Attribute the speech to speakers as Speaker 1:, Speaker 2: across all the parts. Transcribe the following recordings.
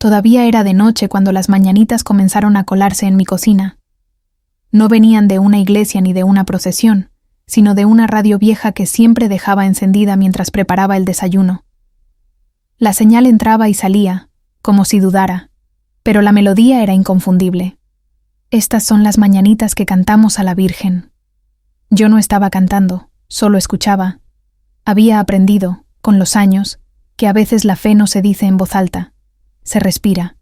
Speaker 1: Todavía era de noche cuando las mañanitas comenzaron a colarse en mi cocina. No venían de una iglesia ni de una procesión, sino de una radio vieja que siempre dejaba encendida mientras preparaba el desayuno. La señal entraba y salía, como si dudara, pero la melodía era inconfundible. Estas son las mañanitas que cantamos a la Virgen. Yo no estaba cantando, solo escuchaba. Había aprendido, con los años, que a veces la fe no se dice en voz alta, se respira.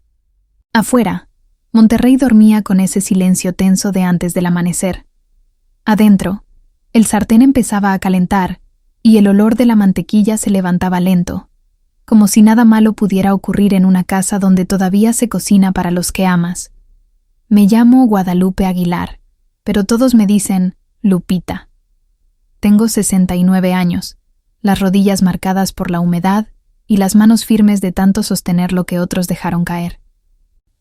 Speaker 1: Afuera, Monterrey dormía con ese silencio tenso de antes del amanecer. Adentro, el sartén empezaba a calentar y el olor de la mantequilla se levantaba lento, como si nada malo pudiera ocurrir en una casa donde todavía se cocina para los que amas. Me llamo Guadalupe Aguilar, pero todos me dicen Lupita. Tengo 69 años, las rodillas marcadas por la humedad y las manos firmes de tanto sostener lo que otros dejaron caer.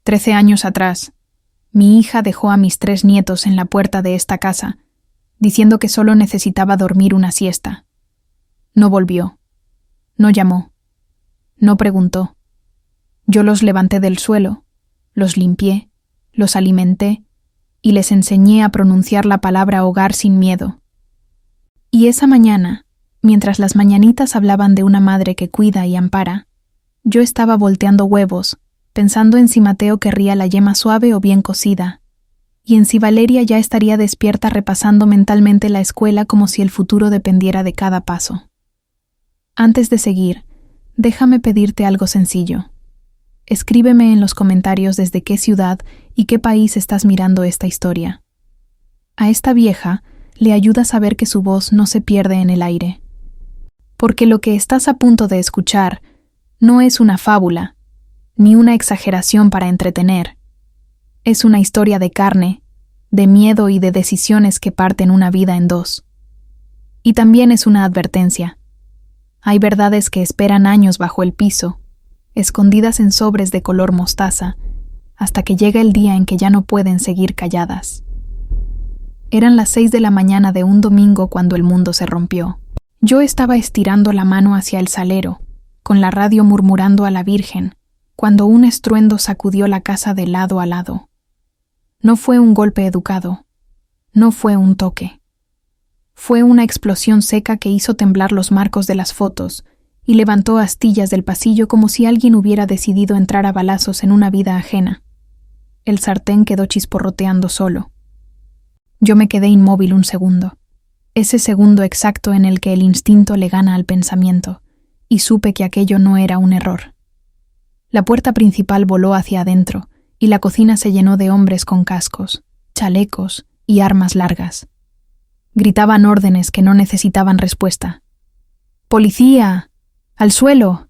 Speaker 1: 13 años atrás, mi hija dejó a mis 3 nietos en la puerta de esta casa, diciendo que solo necesitaba dormir una siesta. No volvió. No llamó. No preguntó. Yo los levanté del suelo, los limpié, los alimenté y les enseñé a pronunciar la palabra hogar sin miedo. Y esa mañana, mientras las mañanitas hablaban de una madre que cuida y ampara, yo estaba volteando huevos, pensando en si Mateo querría la yema suave o bien cocida, y en si Valeria ya estaría despierta repasando mentalmente la escuela como si el futuro dependiera de cada paso. Antes de seguir, déjame pedirte algo sencillo. Escríbeme en los comentarios desde qué ciudad y qué país estás mirando esta historia. A esta vieja le ayuda a saber que su voz no se pierde en el aire. Porque lo que estás a punto de escuchar no es una fábula, ni una exageración para entretener. Es una historia de carne, de miedo y de decisiones que parten una vida en dos. Y también es una advertencia. Hay verdades que esperan años bajo el piso, escondidas en sobres de color mostaza, hasta que llega el día en que ya no pueden seguir calladas. Eran las 6 de la mañana de un domingo cuando el mundo se rompió. Yo estaba estirando la mano hacia el salero, con la radio murmurando a la Virgen, cuando un estruendo sacudió la casa de lado a lado. No fue un golpe educado, no fue un toque. Fue una explosión seca que hizo temblar los marcos de las fotos y levantó astillas del pasillo como si alguien hubiera decidido entrar a balazos en una vida ajena. El sartén quedó chisporroteando solo. Yo me quedé inmóvil un segundo, ese segundo exacto en el que el instinto le gana al pensamiento, y supe que aquello no era un error. La puerta principal voló hacia adentro, y la cocina se llenó de hombres con cascos, chalecos y armas largas. Gritaban órdenes que no necesitaban respuesta. ¡Policía! ¡Al suelo!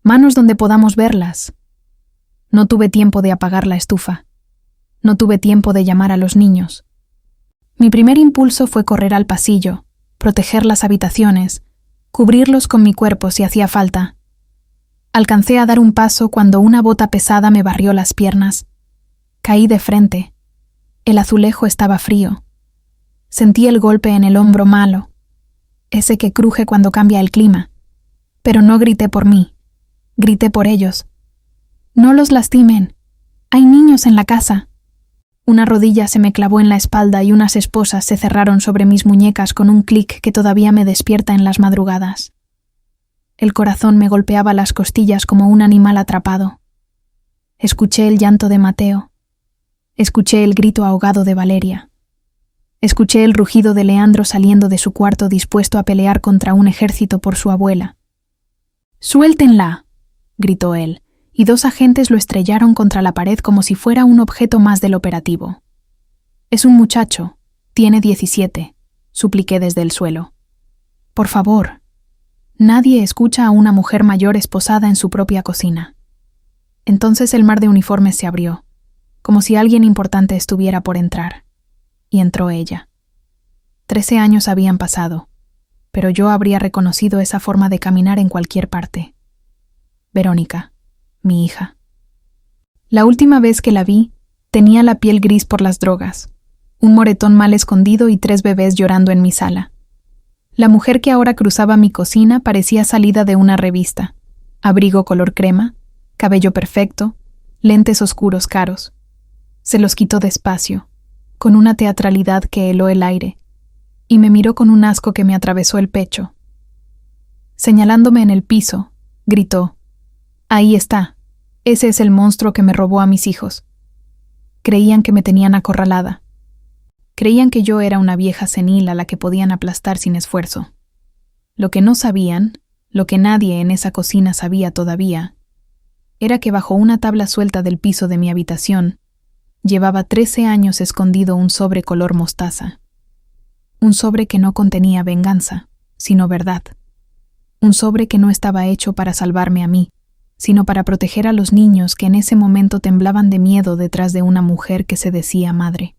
Speaker 1: ¡Manos donde podamos verlas! No tuve tiempo de apagar la estufa. No tuve tiempo de llamar a los niños. Mi primer impulso fue correr al pasillo, proteger las habitaciones, cubrirlos con mi cuerpo si hacía falta. Alcancé a dar un paso cuando una bota pesada me barrió las piernas. Caí de frente. El azulejo estaba frío. Sentí el golpe en el hombro malo, ese que cruje cuando cambia el clima. Pero no grité por mí, grité por ellos. No los lastimen. Hay niños en la casa. Una rodilla se me clavó en la espalda y unas esposas se cerraron sobre mis muñecas con un clic que todavía me despierta en las madrugadas. El corazón me golpeaba las costillas como un animal atrapado. Escuché el llanto de Mateo. Escuché el grito ahogado de Valeria. Escuché el rugido de Leandro saliendo de su cuarto dispuesto a pelear contra un ejército por su abuela. «¡Suéltenla!», gritó él, y 2 agentes lo estrellaron contra la pared como si fuera un objeto más del operativo. «Es un muchacho. Tiene 17», supliqué desde el suelo. «Por favor». Nadie escucha a una mujer mayor esposada en su propia cocina. Entonces el mar de uniformes se abrió, como si alguien importante estuviera por entrar. Y entró ella. 13 años habían pasado, pero yo habría reconocido esa forma de caminar en cualquier parte. Verónica, mi hija. La última vez que la vi, tenía la piel gris por las drogas, un moretón mal escondido y 3 bebés llorando en mi sala. La mujer que ahora cruzaba mi cocina parecía salida de una revista, abrigo color crema, cabello perfecto, lentes oscuros caros. Se los quitó despacio, con una teatralidad que heló el aire, y me miró con un asco que me atravesó el pecho. Señalándome en el piso, gritó: «Ahí está, ese es el monstruo que me robó a mis hijos». Creían que me tenían acorralada. Creían que yo era una vieja senil a la que podían aplastar sin esfuerzo. Lo que no sabían, lo que nadie en esa cocina sabía todavía, era que bajo una tabla suelta del piso de mi habitación, llevaba 13 años escondido un sobre color mostaza. Un sobre que no contenía venganza, sino verdad. Un sobre que no estaba hecho para salvarme a mí, sino para proteger a los niños que en ese momento temblaban de miedo detrás de una mujer que se decía madre.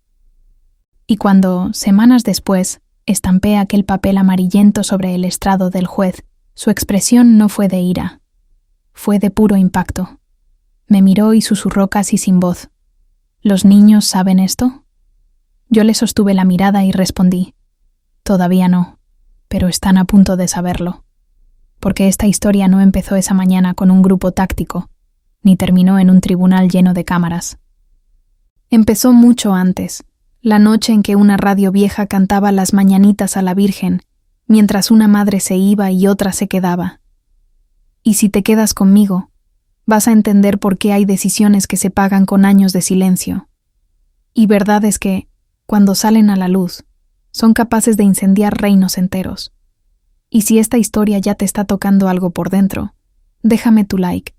Speaker 1: Y cuando, semanas después, estampé aquel papel amarillento sobre el estrado del juez, su expresión no fue de ira. Fue de puro impacto. Me miró y susurró casi sin voz: «¿Los niños saben esto?». Yo le sostuve la mirada y respondí: «Todavía no, pero están a punto de saberlo». Porque esta historia no empezó esa mañana con un grupo táctico, ni terminó en un tribunal lleno de cámaras. Empezó mucho antes, la noche en que una radio vieja cantaba las mañanitas a la Virgen, mientras una madre se iba y otra se quedaba. Y si te quedas conmigo, vas a entender por qué hay decisiones que se pagan con años de silencio. Y verdad es que, cuando salen a la luz, son capaces de incendiar reinos enteros. Y si esta historia ya te está tocando algo por dentro, déjame tu like,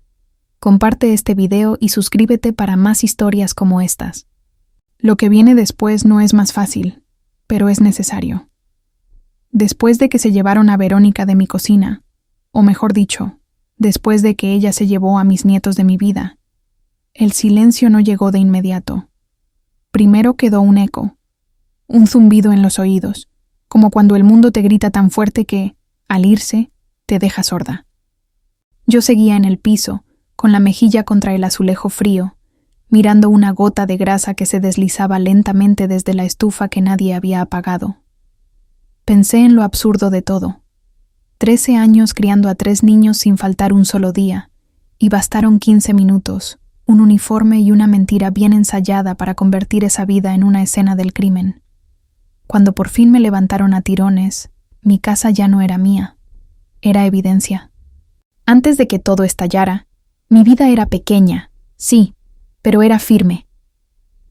Speaker 1: comparte este video y suscríbete para más historias como estas. Lo que viene después no es más fácil, pero es necesario. Después de que se llevaron a Verónica de mi cocina, o mejor dicho, después de que ella se llevó a mis nietos de mi vida, el silencio no llegó de inmediato. Primero quedó un eco, un zumbido en los oídos, como cuando el mundo te grita tan fuerte que, al irse, te deja sorda. Yo seguía en el piso, con la mejilla contra el azulejo frío, mirando una gota de grasa que se deslizaba lentamente desde la estufa que nadie había apagado. Pensé en lo absurdo de todo. 13 años criando a 3 niños sin faltar un solo día, y bastaron 15 minutos, un uniforme y una mentira bien ensayada para convertir esa vida en una escena del crimen. Cuando por fin me levantaron a tirones, mi casa ya no era mía, era evidencia. Antes de que todo estallara, mi vida era pequeña, sí, pero era firme.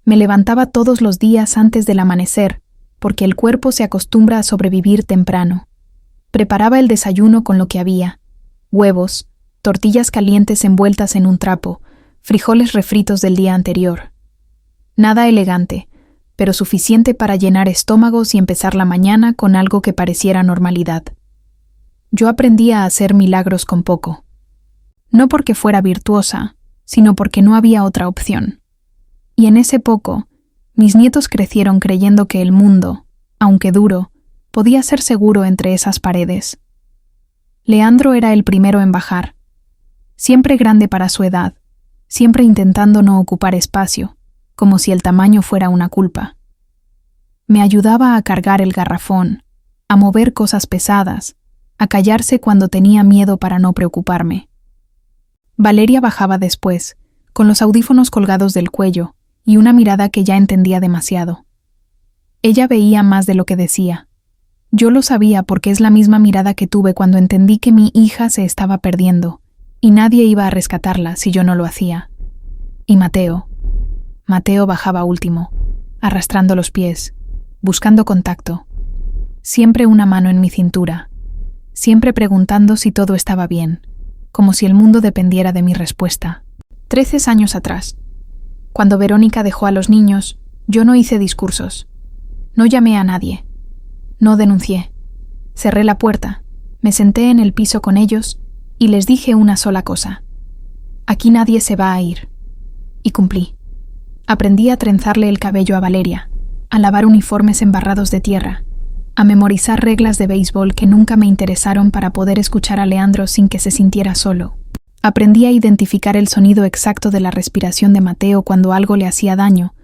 Speaker 1: Me levantaba todos los días antes del amanecer, porque el cuerpo se acostumbra a sobrevivir temprano. Preparaba el desayuno con lo que había: huevos, tortillas calientes envueltas en un trapo, frijoles refritos del día anterior. Nada elegante, pero suficiente para llenar estómagos y empezar la mañana con algo que pareciera normalidad. Yo aprendí a hacer milagros con poco. No porque fuera virtuosa, sino porque no había otra opción. Y en ese poco, mis nietos crecieron creyendo que el mundo, aunque duro, podía ser seguro entre esas paredes. Leandro era el primero en bajar, siempre grande para su edad, siempre intentando no ocupar espacio, como si el tamaño fuera una culpa. Me ayudaba a cargar el garrafón, a mover cosas pesadas, a callarse cuando tenía miedo para no preocuparme. Valeria bajaba después, con los audífonos colgados del cuello y una mirada que ya entendía demasiado. Ella veía más de lo que decía. Yo lo sabía porque es la misma mirada que tuve cuando entendí que mi hija se estaba perdiendo y nadie iba a rescatarla si yo no lo hacía. Y Mateo bajaba último, arrastrando los pies, buscando contacto. Siempre una mano en mi cintura, siempre preguntando si todo estaba bien, como si el mundo dependiera de mi respuesta. 13 años atrás, cuando Verónica dejó a los niños, yo no hice discursos. No llamé a nadie. No denuncié. Cerré la puerta, me senté en el piso con ellos y les dije una sola cosa: aquí nadie se va a ir. Y cumplí. Aprendí a trenzarle el cabello a Valeria, a lavar uniformes embarrados de tierra, a memorizar reglas de béisbol que nunca me interesaron para poder escuchar a Leandro sin que se sintiera solo. Aprendí a identificar el sonido exacto de la respiración de Mateo cuando algo le hacía daño,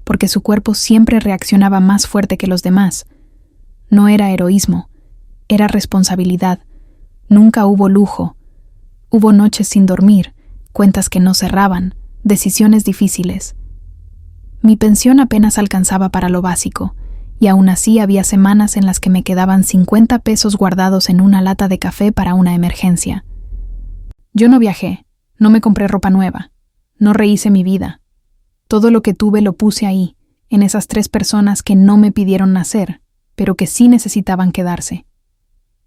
Speaker 1: porque su cuerpo siempre reaccionaba más fuerte que los demás. No era heroísmo, era responsabilidad. Nunca hubo lujo. Hubo noches sin dormir, cuentas que no cerraban, decisiones difíciles. Mi pensión apenas alcanzaba para lo básico, y aún así había semanas en las que me quedaban 50 pesos guardados en una lata de café para una emergencia. Yo no viajé, no me compré ropa nueva, no rehice mi vida. Todo lo que tuve lo puse ahí, en esas 3 personas que no me pidieron nacer, pero que sí necesitaban quedarse.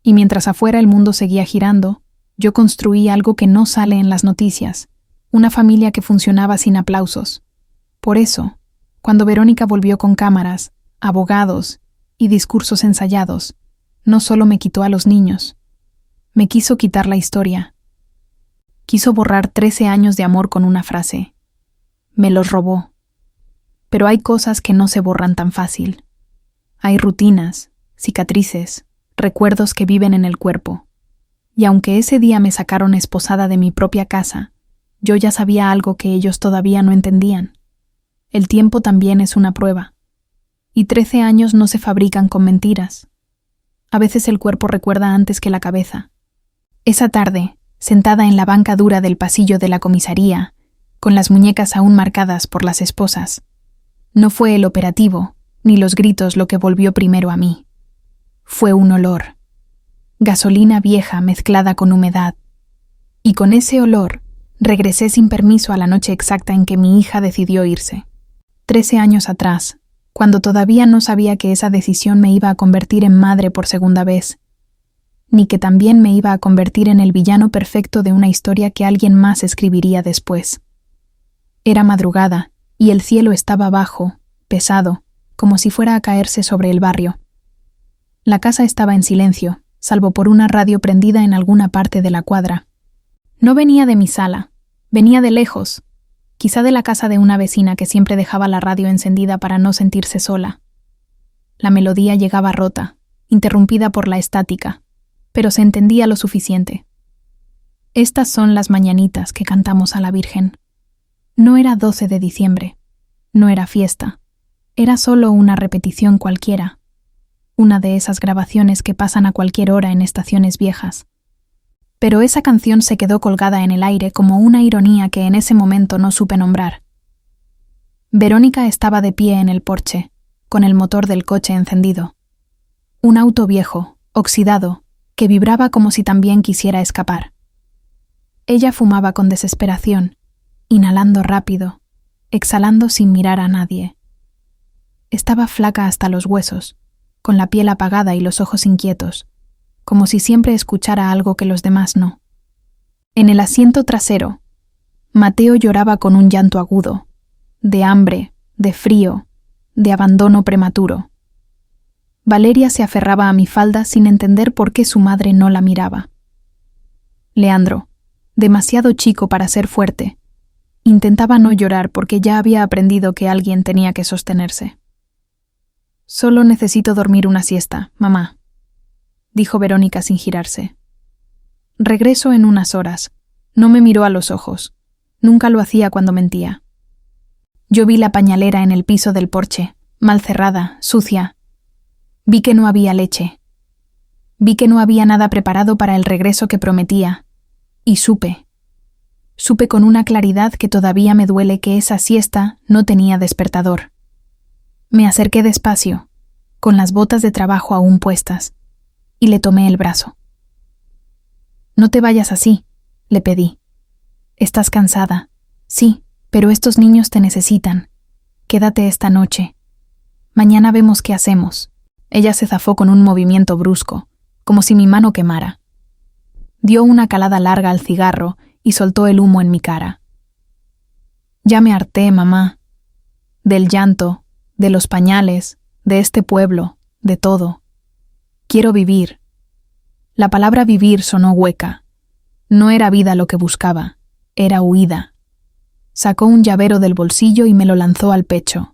Speaker 1: Y mientras afuera el mundo seguía girando, yo construí algo que no sale en las noticias, una familia que funcionaba sin aplausos. Por eso, cuando Verónica volvió con cámaras, abogados y discursos ensayados, no solo me quitó a los niños, me quiso quitar la historia. Quiso borrar 13 años de amor con una frase. Me los robó. Pero hay cosas que no se borran tan fácil. Hay rutinas, cicatrices, recuerdos que viven en el cuerpo. Y aunque ese día me sacaron esposada de mi propia casa, yo ya sabía algo que ellos todavía no entendían. El tiempo también es una prueba. Y 13 años no se fabrican con mentiras. A veces el cuerpo recuerda antes que la cabeza. Esa tarde, sentada en la banca dura del pasillo de la comisaría, con las muñecas aún marcadas por las esposas, no fue el operativo, ni los gritos lo que volvió primero a mí. Fue un olor. Gasolina vieja mezclada con humedad. Y con ese olor, regresé sin permiso a la noche exacta en que mi hija decidió irse. 13 años atrás, cuando todavía no sabía que esa decisión me iba a convertir en madre por segunda vez, ni que también me iba a convertir en el villano perfecto de una historia que alguien más escribiría después. Era madrugada, y el cielo estaba bajo, pesado, como si fuera a caerse sobre el barrio. La casa estaba en silencio, salvo por una radio prendida en alguna parte de la cuadra. No venía de mi sala, venía de lejos, quizá de la casa de una vecina que siempre dejaba la radio encendida para no sentirse sola. La melodía llegaba rota, interrumpida por la estática, pero se entendía lo suficiente. Estas son las mañanitas que cantamos a la Virgen. No era 12 de diciembre, no era fiesta, era solo una repetición cualquiera, una de esas grabaciones que pasan a cualquier hora en estaciones viejas. Pero esa canción se quedó colgada en el aire como una ironía que en ese momento no supe nombrar. Verónica estaba de pie en el porche, con el motor del coche encendido. Un auto viejo, oxidado, que vibraba como si también quisiera escapar. Ella fumaba con desesperación, inhalando rápido, exhalando sin mirar a nadie. Estaba flaca hasta los huesos, con la piel apagada y los ojos inquietos, como si siempre escuchara algo que los demás no. En el asiento trasero, Mateo lloraba con un llanto agudo, de hambre, de frío, de abandono prematuro. Valeria se aferraba a mi falda sin entender por qué su madre no la miraba. Leandro, demasiado chico para ser fuerte, intentaba no llorar porque ya había aprendido que alguien tenía que sostenerse. «Solo necesito dormir una siesta, mamá», dijo Verónica sin girarse. «Regreso en unas horas». No me miró a los ojos. Nunca lo hacía cuando mentía. Yo vi la pañalera en el piso del porche, mal cerrada, sucia. Vi que no había leche. Vi que no había nada preparado para el regreso que prometía. Y supe con una claridad que todavía me duele que esa siesta no tenía despertador. Me acerqué despacio, con las botas de trabajo aún puestas, y le tomé el brazo. «No te vayas así», le pedí. «Estás cansada. Sí, pero estos niños te necesitan. Quédate esta noche. Mañana vemos qué hacemos». Ella se zafó con un movimiento brusco, como si mi mano quemara. Dio una calada larga al cigarro y soltó el humo en mi cara. «Ya me harté, mamá. Del llanto, de los pañales, de este pueblo, de todo. Quiero vivir». La palabra vivir sonó hueca. No era vida lo que buscaba, era huida. Sacó un llavero del bolsillo y me lo lanzó al pecho.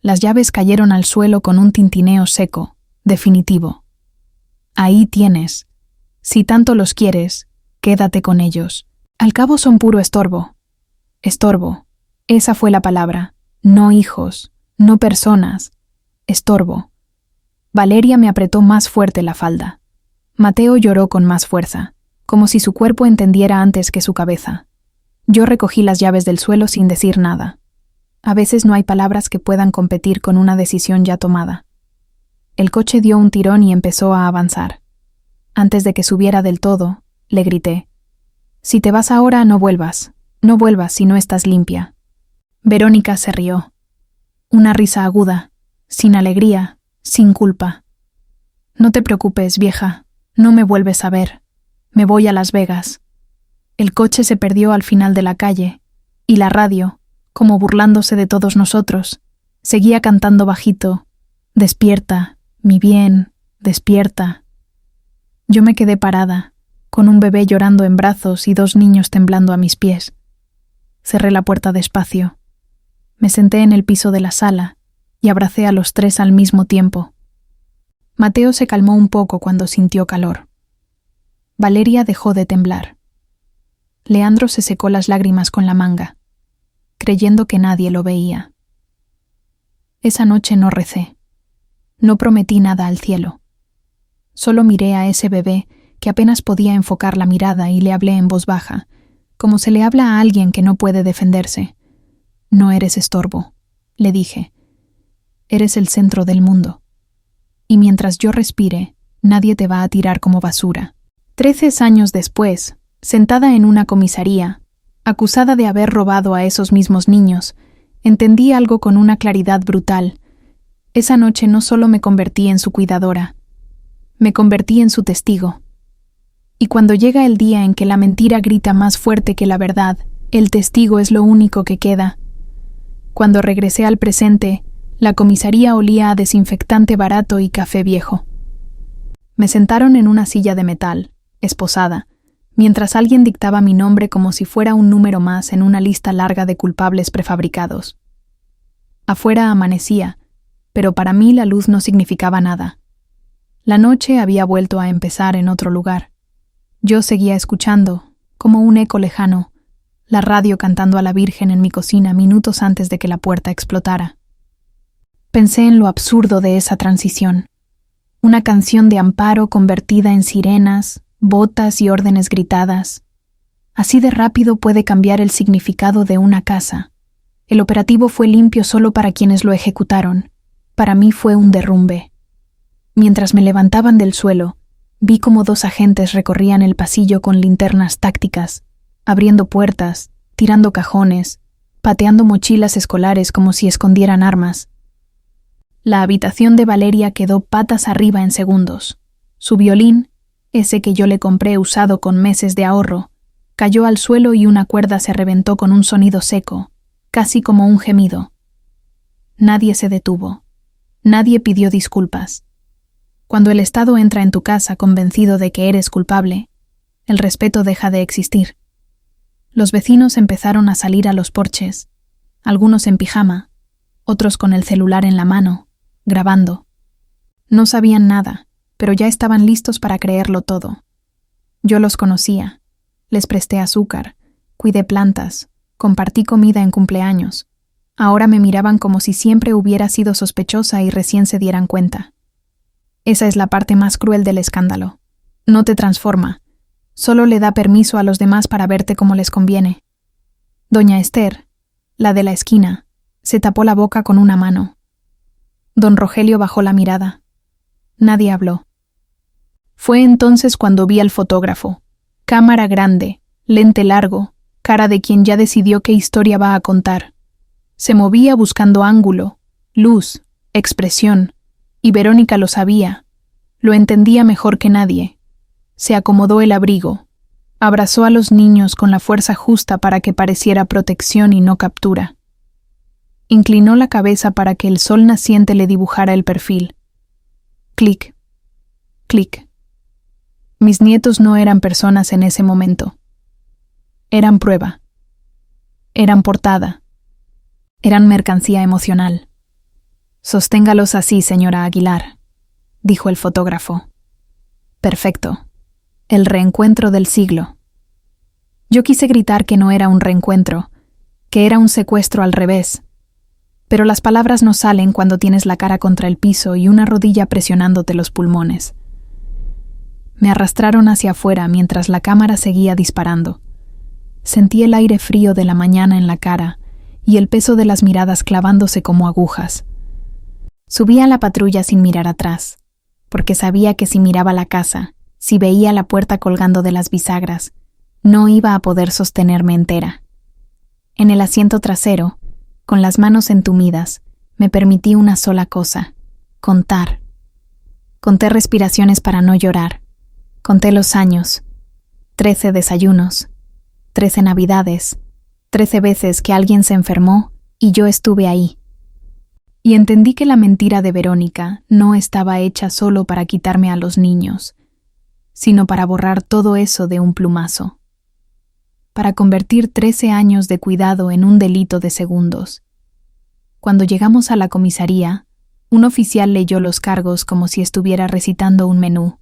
Speaker 1: Las llaves cayeron al suelo con un tintineo seco, definitivo. «Ahí tienes. Si tanto los quieres, quédate con ellos. Al cabo son puro estorbo». Estorbo. Esa fue la palabra. No hijos, no personas. Estorbo. Valeria me apretó más fuerte la falda. Mateo lloró con más fuerza, como si su cuerpo entendiera antes que su cabeza. Yo recogí las llaves del suelo sin decir nada. A veces no hay palabras que puedan competir con una decisión ya tomada. El coche dio un tirón y empezó a avanzar. Antes de que subiera del todo, le grité: «Si te vas ahora, no vuelvas. No vuelvas si no estás limpia». Verónica se rió. Una risa aguda, sin alegría, sin culpa. «No te preocupes, vieja. No me vuelves a ver. Me voy a Las Vegas». El coche se perdió al final de la calle, y la radio, como burlándose de todos nosotros, seguía cantando bajito: «Despierta, mi bien, despierta». Yo me quedé parada, con un bebé llorando en brazos y 2 niños temblando a mis pies. Cerré la puerta despacio. Me senté en el piso de la sala y abracé a los 3 al mismo tiempo. Mateo se calmó un poco cuando sintió calor. Valeria dejó de temblar. Leandro se secó las lágrimas con la manga, creyendo que nadie lo veía. Esa noche no recé. No prometí nada al cielo. Solo miré a ese bebé que apenas podía enfocar la mirada y le hablé en voz baja, como se le habla a alguien que no puede defenderse. «No eres estorbo», le dije. «Eres el centro del mundo. Y mientras yo respire, nadie te va a tirar como basura». 13 años después, sentada en una comisaría, acusada de haber robado a esos mismos niños, entendí algo con una claridad brutal. Esa noche no solo me convertí en su cuidadora, me convertí en su testigo. Y cuando llega el día en que la mentira grita más fuerte que la verdad, el testigo es lo único que queda. Cuando regresé al presente, la comisaría olía a desinfectante barato y café viejo. Me sentaron en una silla de metal, esposada, mientras alguien dictaba mi nombre como si fuera un número más en una lista larga de culpables prefabricados. Afuera amanecía, pero para mí la luz no significaba nada. La noche había vuelto a empezar en otro lugar. Yo seguía escuchando, como un eco lejano, la radio cantando a la Virgen en mi cocina minutos antes de que la puerta explotara. Pensé en lo absurdo de esa transición. Una canción de amparo convertida en sirenas, botas y órdenes gritadas. Así de rápido puede cambiar el significado de una casa. El operativo fue limpio solo para quienes lo ejecutaron. Para mí fue un derrumbe. Mientras me levantaban del suelo, vi cómo 2 agentes recorrían el pasillo con linternas tácticas, abriendo puertas, tirando cajones, pateando mochilas escolares como si escondieran armas. La habitación de Valeria quedó patas arriba en segundos. Su violín, ese que yo le compré usado con meses de ahorro, cayó al suelo y una cuerda se reventó con un sonido seco, casi como un gemido. Nadie se detuvo. Nadie pidió disculpas. Cuando el Estado entra en tu casa convencido de que eres culpable, el respeto deja de existir. Los vecinos empezaron a salir a los porches, algunos en pijama, otros con el celular en la mano, grabando. No sabían nada, pero ya estaban listos para creerlo todo. Yo los conocía, les presté azúcar, cuidé plantas, compartí comida en cumpleaños. Ahora me miraban como si siempre hubiera sido sospechosa y recién se dieran cuenta. Esa es la parte más cruel del escándalo. No te transforma, solo le da permiso a los demás para verte como les conviene. Doña Esther, la de la esquina, se tapó la boca con una mano. Don Rogelio bajó la mirada. Nadie habló. Fue entonces cuando vi al fotógrafo. Cámara grande, lente largo, cara de quien ya decidió qué historia va a contar. Se movía buscando ángulo, luz, expresión, y Verónica lo sabía. Lo entendía mejor que nadie. Se acomodó el abrigo, abrazó a los niños con la fuerza justa para que pareciera protección y no captura. Inclinó la cabeza para que el sol naciente le dibujara el perfil. Clic, clic. Mis nietos no eran personas en ese momento. Eran prueba. Eran portada. Eran mercancía emocional. «Sosténgalos así, señora Aguilar», dijo el fotógrafo. «Perfecto. El reencuentro del siglo». Yo quise gritar que no era un reencuentro, que era un secuestro al revés. Pero las palabras no salen cuando tienes la cara contra el piso y una rodilla presionándote los pulmones. Me arrastraron hacia afuera mientras la cámara seguía disparando. Sentí el aire frío de la mañana en la cara y el peso de las miradas clavándose como agujas. Subí a la patrulla sin mirar atrás, porque sabía que si miraba la casa, si veía la puerta colgando de las bisagras, no iba a poder sostenerme entera. En el asiento trasero, con las manos entumidas, me permití una sola cosa: contar. Conté respiraciones para no llorar. Conté los años. 13 desayunos. 13 navidades. 13 veces que alguien se enfermó y yo estuve ahí. Y entendí que la mentira de Verónica no estaba hecha solo para quitarme a los niños, sino para borrar todo eso de un plumazo. Para convertir 13 años de cuidado en un delito de segundos. Cuando llegamos a la comisaría, un oficial leyó los cargos como si estuviera recitando un menú.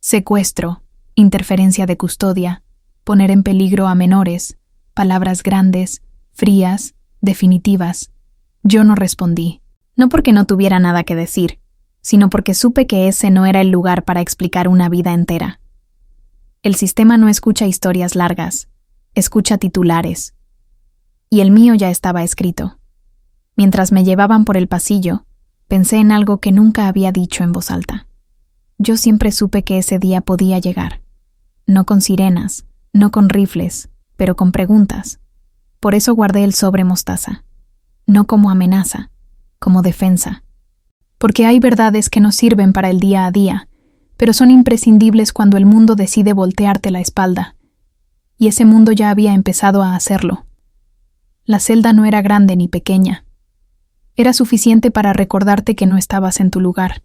Speaker 1: Secuestro, interferencia de custodia, poner en peligro a menores, palabras grandes, frías, definitivas. Yo no respondí, no porque no tuviera nada que decir, sino porque supe que ese no era el lugar para explicar una vida entera. El sistema no escucha historias largas, escucha titulares. Y el mío ya estaba escrito. Mientras me llevaban por el pasillo, pensé en algo que nunca había dicho en voz alta. Yo siempre supe que ese día podía llegar. No con sirenas, no con rifles, pero con preguntas. Por eso guardé el sobre mostaza. No como amenaza, como defensa. Porque hay verdades que no sirven para el día a día, pero son imprescindibles cuando el mundo decide voltearte la espalda. Y ese mundo ya había empezado a hacerlo. La celda no era grande ni pequeña. Era suficiente para recordarte que no estabas en tu lugar.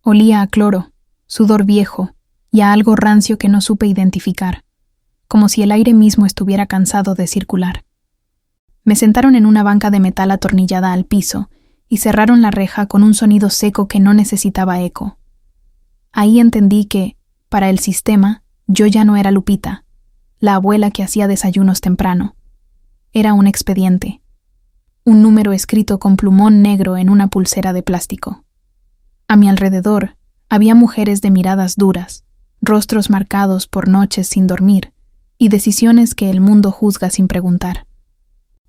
Speaker 1: Olía a cloro, sudor viejo y a algo rancio que no supe identificar, como si el aire mismo estuviera cansado de circular. Me sentaron en una banca de metal atornillada al piso y cerraron la reja con un sonido seco que no necesitaba eco. Ahí entendí que, para el sistema, yo ya no era Lupita, la abuela que hacía desayunos temprano. Era un expediente. Un número escrito con plumón negro en una pulsera de plástico. A mi alrededor había mujeres de miradas duras, rostros marcados por noches sin dormir y decisiones que el mundo juzga sin preguntar.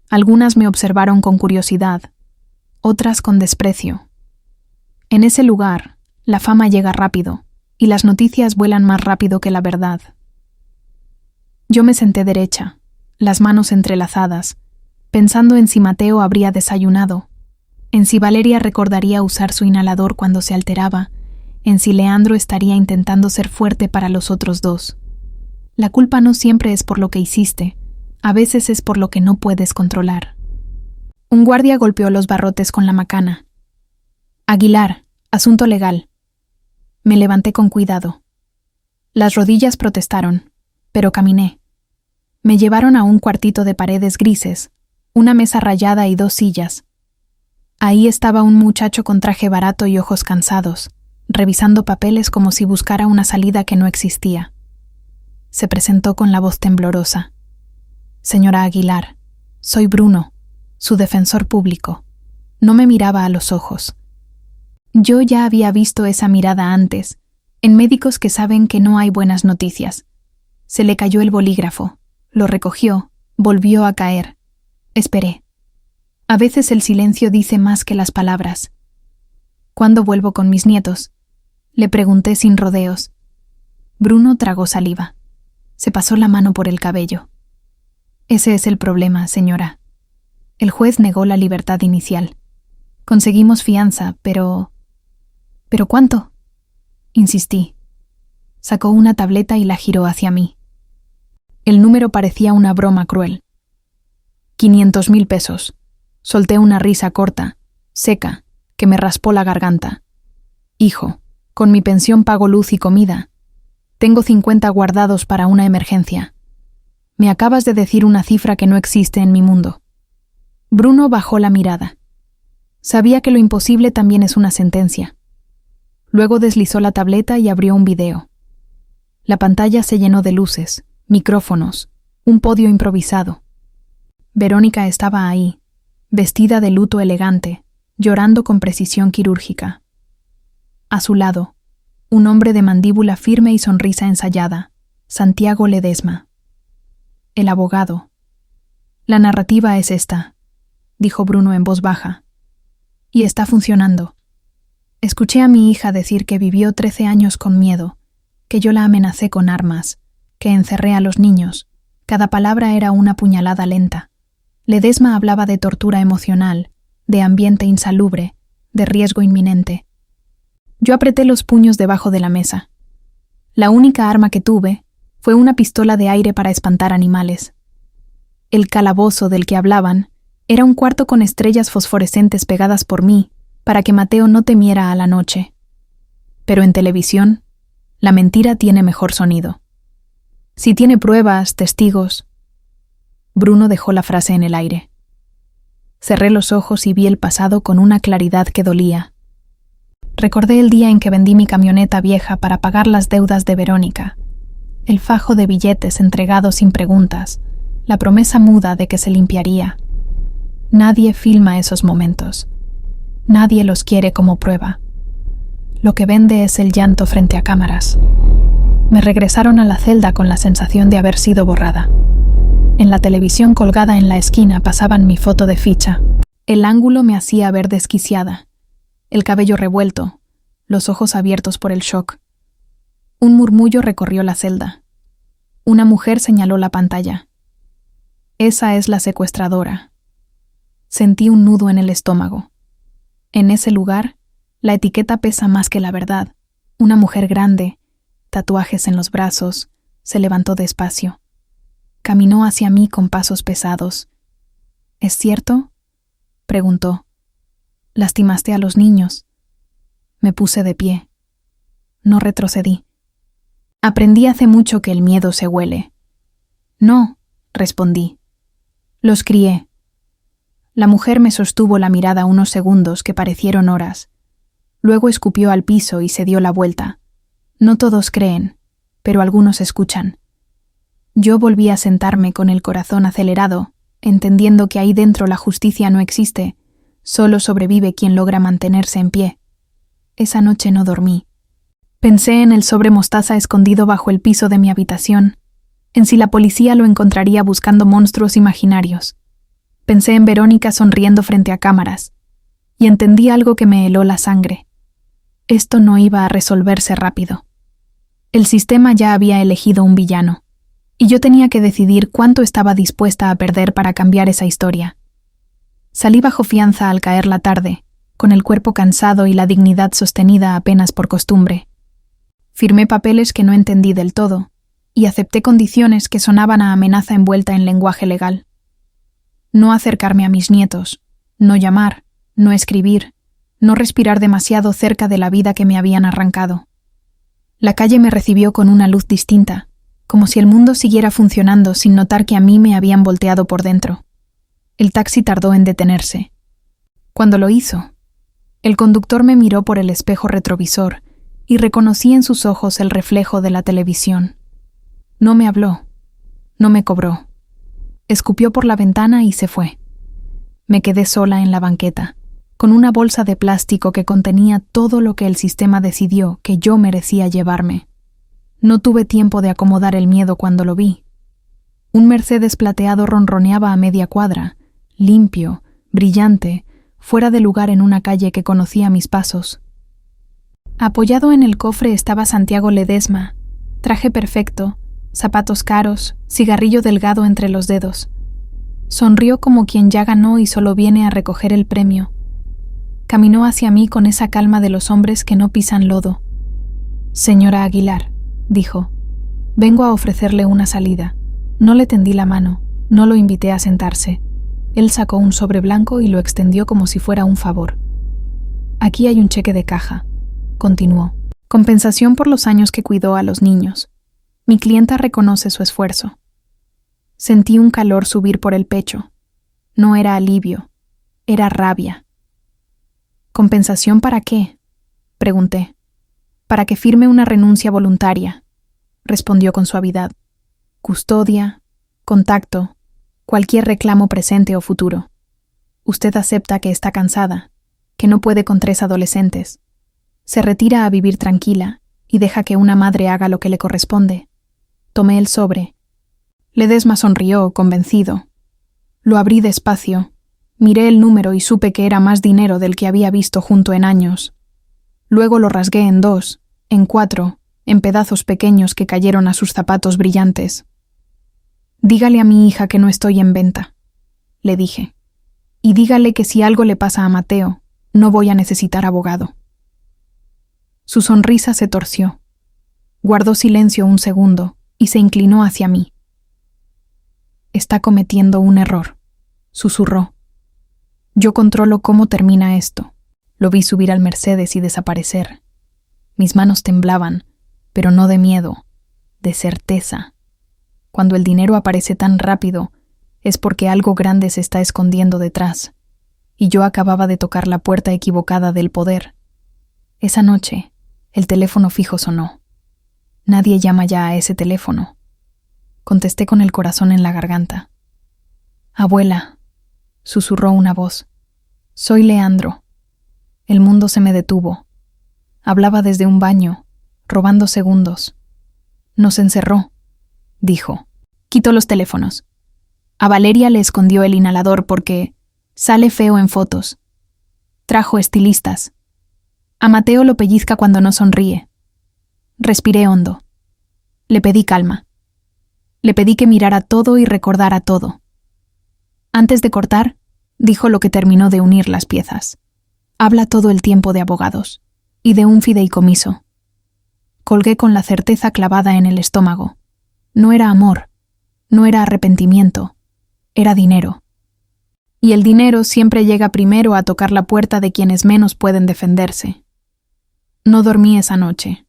Speaker 1: Algunas me observaron con curiosidad, otras con desprecio. En ese lugar, la fama llega rápido y las noticias vuelan más rápido que la verdad. Yo me senté derecha, las manos entrelazadas, pensando en si Mateo habría desayunado, en si Valeria recordaría usar su inhalador cuando se alteraba, en si Leandro estaría intentando ser fuerte para los otros dos. La culpa no siempre es por lo que hiciste, a veces es por lo que no puedes controlar. Un guardia golpeó los barrotes con la macana. Aguilar, asunto legal. Me levanté con cuidado. Las rodillas protestaron, pero caminé. Me llevaron a un cuartito de paredes grises, una mesa rayada y 2 sillas. Ahí estaba un muchacho con traje barato y ojos cansados, revisando papeles como si buscara una salida que no existía. Se presentó con la voz temblorosa. Señora Aguilar, soy Bruno, su defensor público. No me miraba a los ojos. Yo ya había visto esa mirada antes, en médicos que saben que no hay buenas noticias. Se le cayó el bolígrafo, lo recogió, volvió a caer. Esperé. A veces el silencio dice más que las palabras. ¿Cuándo vuelvo con mis nietos? Le pregunté sin rodeos. Bruno tragó saliva. Se pasó la mano por el cabello. Ese es el problema, señora. El juez negó la libertad inicial. Conseguimos fianza, pero... ¿Pero cuánto? Insistí. Sacó una tableta y la giró hacia mí. El número parecía una broma cruel. 500,000 pesos. Solté una risa corta, seca, que me raspó la garganta. Hijo, con mi pensión pago luz y comida. Tengo 50 guardados para una emergencia. Me acabas de decir una cifra que no existe en mi mundo. Bruno bajó la mirada. Sabía que lo imposible también es una sentencia. Luego deslizó la tableta y abrió un video. La pantalla se llenó de luces, micrófonos, un podio improvisado. Verónica estaba ahí, vestida de luto elegante, llorando con precisión quirúrgica. A su lado, un hombre de mandíbula firme y sonrisa ensayada, Santiago Ledesma. El abogado. La narrativa es esta, dijo Bruno en voz baja. Y está funcionando. Escuché a mi hija decir que vivió 13 años con miedo, que yo la amenacé con armas, que encerré a los niños. Cada palabra era una puñalada lenta. Ledesma hablaba de tortura emocional, de ambiente insalubre, de riesgo inminente. Yo apreté los puños debajo de la mesa. La única arma que tuve fue una pistola de aire para espantar animales. El calabozo del que hablaban era un cuarto con estrellas fosforescentes pegadas por mí para que Mateo no temiera a la noche. Pero en televisión, la mentira tiene mejor sonido. Si tiene pruebas, testigos... Bruno dejó la frase en el aire. Cerré los ojos y vi el pasado con una claridad que dolía. Recordé el día en que vendí mi camioneta vieja para pagar las deudas de Verónica, el fajo de billetes entregados sin preguntas, la promesa muda de que se limpiaría. Nadie filma esos momentos. Nadie los quiere como prueba. Lo que vende es el llanto frente a cámaras. Me regresaron a la celda con la sensación de haber sido borrada. En la televisión colgada en la esquina pasaban mi foto de ficha. El ángulo me hacía ver desquiciada. El cabello revuelto, los ojos abiertos por el shock. Un murmullo recorrió la celda. Una mujer señaló la pantalla. Esa es la secuestradora. Sentí un nudo en el estómago. En ese lugar, la etiqueta pesa más que la verdad. Una mujer grande, tatuajes en los brazos, se levantó despacio. Caminó hacia mí con pasos pesados. ¿Es cierto?, preguntó. ¿Lastimaste a los niños? Me puse de pie. No retrocedí. Aprendí hace mucho que el miedo se huele. No, respondí. Los crié. La mujer me sostuvo la mirada unos segundos que parecieron horas. Luego escupió al piso y se dio la vuelta. No todos creen, pero algunos escuchan. Yo volví a sentarme con el corazón acelerado, entendiendo que ahí dentro la justicia no existe. Solo sobrevive quien logra mantenerse en pie. Esa noche no dormí. Pensé en el sobre mostaza escondido bajo el piso de mi habitación, en si la policía lo encontraría buscando monstruos imaginarios. Pensé en Verónica sonriendo frente a cámaras, y entendí algo que me heló la sangre. Esto no iba a resolverse rápido. El sistema ya había elegido un villano, y yo tenía que decidir cuánto estaba dispuesta a perder para cambiar esa historia. Salí bajo fianza al caer la tarde, con el cuerpo cansado y la dignidad sostenida apenas por costumbre. Firmé papeles que no entendí del todo, y acepté condiciones que sonaban a amenaza envuelta en lenguaje legal. No acercarme a mis nietos, no llamar, no escribir, no respirar demasiado cerca de la vida que me habían arrancado. La calle me recibió con una luz distinta, como si el mundo siguiera funcionando sin notar que a mí me habían volteado por dentro. El taxi tardó en detenerse. Cuando lo hizo, el conductor me miró por el espejo retrovisor y reconocí en sus ojos el reflejo de la televisión. No me habló, no me cobró. Escupió por la ventana y se fue. Me quedé sola en la banqueta, con una bolsa de plástico que contenía todo lo que el sistema decidió que yo merecía llevarme. No tuve tiempo de acomodar el miedo cuando lo vi. Un Mercedes plateado ronroneaba a media cuadra, limpio, brillante, fuera de lugar en una calle que conocía a mis pasos. Apoyado en el cofre estaba Santiago Ledesma, traje perfecto, zapatos caros, cigarrillo delgado entre los dedos. Sonrió como quien ya ganó y solo viene a recoger el premio. Caminó hacia mí con esa calma de los hombres que no pisan lodo. «Señora Aguilar», dijo, «vengo a ofrecerle una salida». No le tendí la mano, no lo invité a sentarse. Él sacó un sobre blanco y lo extendió como si fuera un favor. «Aquí hay un cheque de caja», continuó. «Compensación por los años que cuidó a los niños. Mi clienta reconoce su esfuerzo». Sentí un calor subir por el pecho. No era alivio, era rabia. «¿Compensación para qué?», pregunté. «Para que firme una renuncia voluntaria», respondió con suavidad. «Custodia, contacto, cualquier reclamo presente o futuro. Usted acepta que está cansada, que no puede con 3 adolescentes. Se retira a vivir tranquila y deja que una madre haga lo que le corresponde». Tomé el sobre. Ledesma sonrió, convencido. Lo abrí despacio, miré el número y supe que era más dinero del que había visto junto en años. Luego lo rasgué en 2, en 4, en pedazos pequeños que cayeron a sus zapatos brillantes. «Dígale a mi hija que no estoy en venta», le dije. «Y dígale que si algo le pasa a Mateo, no voy a necesitar abogado». Su sonrisa se torció. Guardó silencio un segundo y se inclinó hacia mí. «Está cometiendo un error», susurró. «Yo controlo cómo termina esto». Lo vi subir al Mercedes y desaparecer. Mis manos temblaban, pero no de miedo, de certeza. Cuando el dinero aparece tan rápido, es porque algo grande se está escondiendo detrás. Y yo acababa de tocar la puerta equivocada del poder. Esa noche, el teléfono fijo sonó. Nadie llama ya a ese teléfono. Contesté con el corazón en la garganta. «Abuela», susurró una voz. «Soy Leandro». El mundo se me detuvo. Hablaba desde un baño, robando segundos. «Nos encerró», dijo. «Quitó los teléfonos. A Valeria le escondió el inhalador porque sale feo en fotos. Trajo estilistas. A Mateo lo pellizca cuando no sonríe». Respiré hondo. Le pedí calma. Le pedí que mirara todo y recordara todo. Antes de cortar, dijo lo que terminó de unir las piezas. «Habla todo el tiempo de abogados y de un fideicomiso». Colgué con la certeza clavada en el estómago. No era amor, no era arrepentimiento, era dinero. Y el dinero siempre llega primero a tocar la puerta de quienes menos pueden defenderse. No dormí esa noche.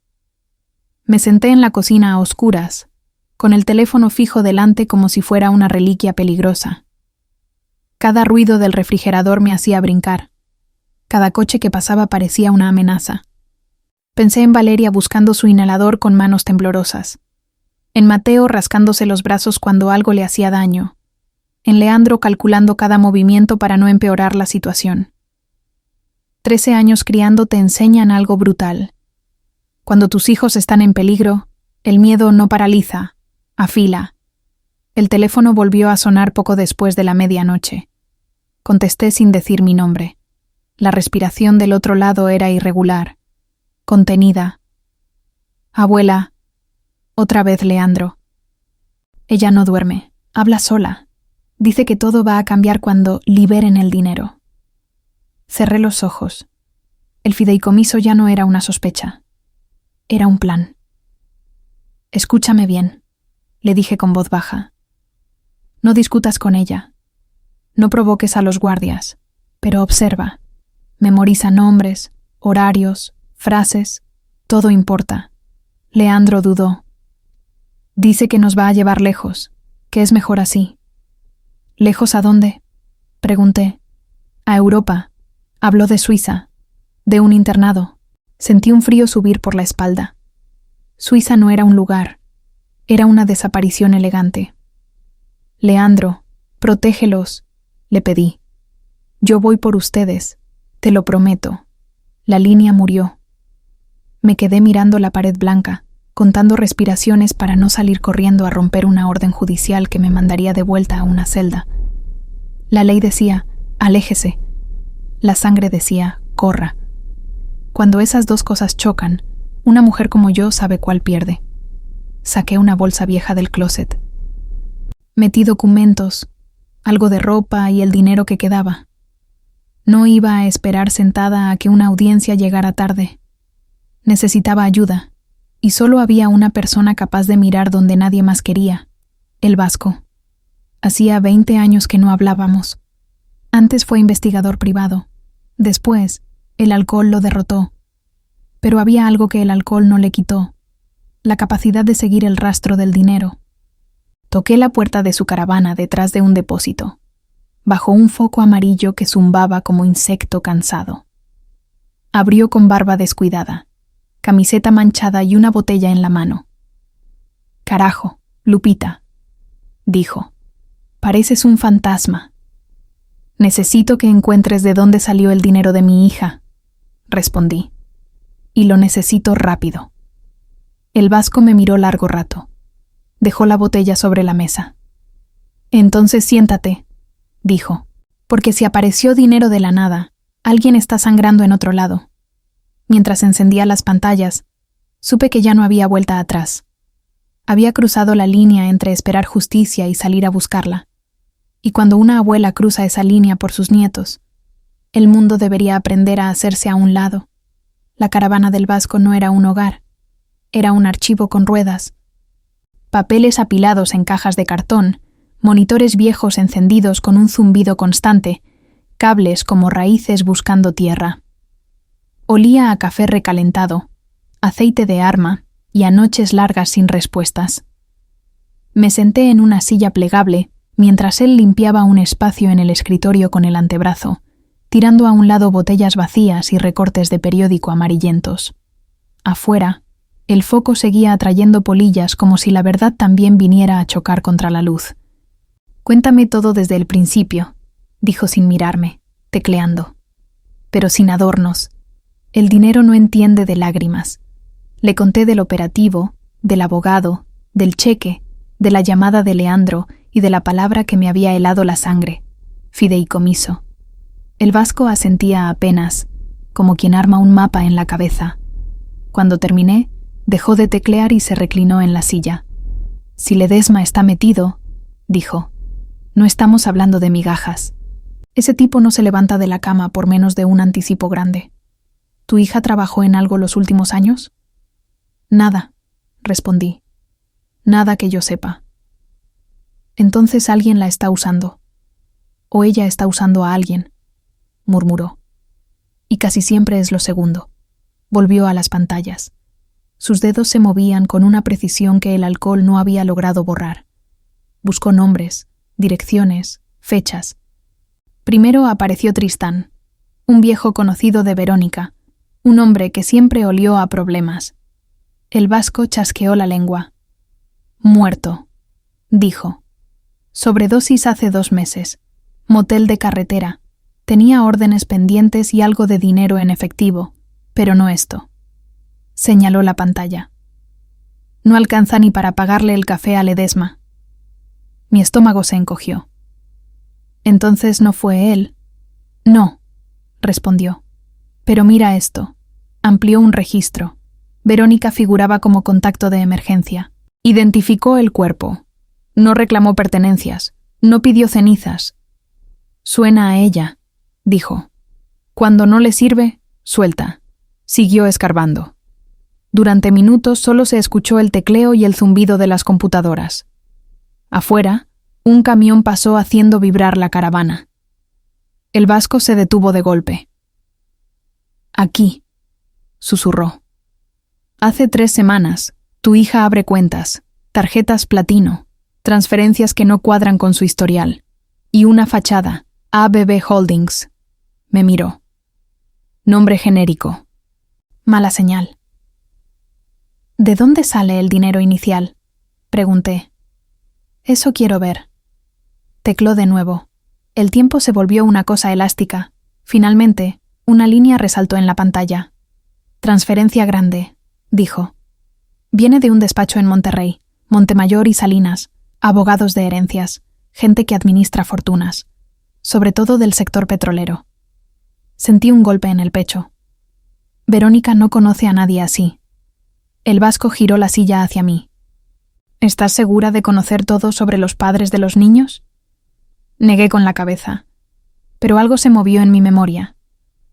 Speaker 1: Me senté en la cocina a oscuras, con el teléfono fijo delante como si fuera una reliquia peligrosa. Cada ruido del refrigerador me hacía brincar. Cada coche que pasaba parecía una amenaza. Pensé en Valeria buscando su inhalador con manos temblorosas. En Mateo rascándose los brazos cuando algo le hacía daño. En Leandro calculando cada movimiento para no empeorar la situación. 13 años criando te enseñan algo brutal. Cuando tus hijos están en peligro, el miedo no paraliza, afila. El teléfono volvió a sonar poco después de la medianoche. Contesté sin decir mi nombre. La respiración del otro lado era irregular, contenida. «Abuela», otra vez Leandro. «Ella no duerme, habla sola. Dice que todo va a cambiar cuando liberen el dinero». Cerré los ojos. El fideicomiso ya no era una sospecha. Era un plan. «Escúchame bien», le dije con voz baja. «No discutas con ella. No provoques a los guardias, pero observa. Memoriza nombres, horarios, frases, todo importa». Leandro dudó. «Dice que nos va a llevar lejos, que es mejor así». «¿Lejos a dónde?», pregunté. «A Europa». Habló de Suiza, de un internado. Sentí un frío subir por la espalda. Suiza no era un lugar, era una desaparición elegante. «Leandro, protégelos», le pedí. «Yo voy por ustedes, te lo prometo». La línea murió. Me quedé mirando la pared blanca, contando respiraciones para no salir corriendo a romper una orden judicial que me mandaría de vuelta a una celda. La ley decía, aléjese. La sangre decía, corra. Cuando esas dos cosas chocan, una mujer como yo sabe cuál pierde. Saqué una bolsa vieja del closet. Metí documentos, algo de ropa y el dinero que quedaba. No iba a esperar sentada a que una audiencia llegara tarde. Necesitaba ayuda, y solo había una persona capaz de mirar donde nadie más quería, el vasco. Hacía 20 años que no hablábamos. Antes fue investigador privado. Después, el alcohol lo derrotó. Pero había algo que el alcohol no le quitó: la capacidad de seguir el rastro del dinero. Toqué la puerta de su caravana detrás de un depósito, bajo un foco amarillo que zumbaba como insecto cansado. Abrió con barba descuidada, camiseta manchada y una botella en la mano. «Carajo, Lupita», dijo, «pareces un fantasma». «Necesito que encuentres de dónde salió el dinero de mi hija», respondí. «Y lo necesito rápido». El vasco me miró largo rato. Dejó la botella sobre la mesa. Entonces siéntate, dijo, porque si apareció dinero de la nada, alguien está sangrando en otro lado. Mientras encendía las pantallas, supe que ya no había vuelta atrás. Había cruzado la línea entre esperar justicia y salir a buscarla. Y cuando una abuela cruza esa línea por sus nietos, el mundo debería aprender a hacerse a un lado. La caravana del Vasco no era un hogar, era un archivo con ruedas, papeles apilados en cajas de cartón, monitores viejos encendidos con un zumbido constante, cables como raíces buscando tierra. Olía a café recalentado, aceite de arma y a noches largas sin respuestas. Me senté en una silla plegable mientras él limpiaba un espacio en el escritorio con el antebrazo, tirando a un lado botellas vacías y recortes de periódico amarillentos. Afuera, el foco seguía atrayendo polillas como si la verdad también viniera a chocar contra la luz. «Cuéntame todo desde el principio», dijo sin mirarme, tecleando. Pero sin adornos. El dinero no entiende de lágrimas. Le conté del operativo, del abogado, del cheque, de la llamada de Leandro y de la palabra que me había helado la sangre: fideicomiso. El Vasco asentía apenas, como quien arma un mapa en la cabeza. Cuando terminé, dejó de teclear y se reclinó en la silla. «Si Ledesma está metido», dijo, «no estamos hablando de migajas. Ese tipo no se levanta de la cama por menos de un anticipo grande. ¿Tu hija trabajó en algo los últimos años?» «Nada», respondí. «Nada que yo sepa». «Entonces alguien la está usando. O ella está usando a alguien», murmuró. «Y casi siempre es lo segundo». Volvió a las pantallas. Sus dedos se movían con una precisión que el alcohol no había logrado borrar. Buscó nombres, direcciones, fechas. Primero apareció Tristán, un viejo conocido de Verónica, un hombre que siempre olió a problemas. El Vasco chasqueó la lengua. «Muerto», dijo. «Sobredosis hace 2 meses. Motel de carretera. Tenía órdenes pendientes y algo de dinero en efectivo, pero no esto». Señaló la pantalla. «No alcanza ni para pagarle el café a Ledesma». Mi estómago se encogió. «Entonces no fue él». «No», respondió. «Pero mira esto». Amplió un registro. Verónica figuraba como contacto de emergencia. Identificó el cuerpo. No reclamó pertenencias. No pidió cenizas. «Suena a ella», dijo. «Cuando no le sirve, suelta». Siguió escarbando. Durante minutos solo se escuchó el tecleo y el zumbido de las computadoras. Afuera, un camión pasó haciendo vibrar la caravana. El Vasco se detuvo de golpe. «Aquí», susurró. «Hace 3 semanas, tu hija abre cuentas, tarjetas platino, transferencias que no cuadran con su historial, y una fachada, ABB Holdings». Me miró. Nombre genérico. Mala señal. «¿De dónde sale el dinero inicial?», pregunté. «Eso quiero ver». Tecló de nuevo. El tiempo se volvió una cosa elástica. Finalmente, una línea resaltó en la pantalla. «Transferencia grande», dijo. «Viene de un despacho en Monterrey, Montemayor y Salinas, abogados de herencias, gente que administra fortunas, sobre todo del sector petrolero». Sentí un golpe en el pecho. Verónica no conoce a nadie así. El Vasco giró la silla hacia mí. «¿Estás segura de conocer todo sobre los padres de los niños?». Negué con la cabeza. Pero algo se movió en mi memoria.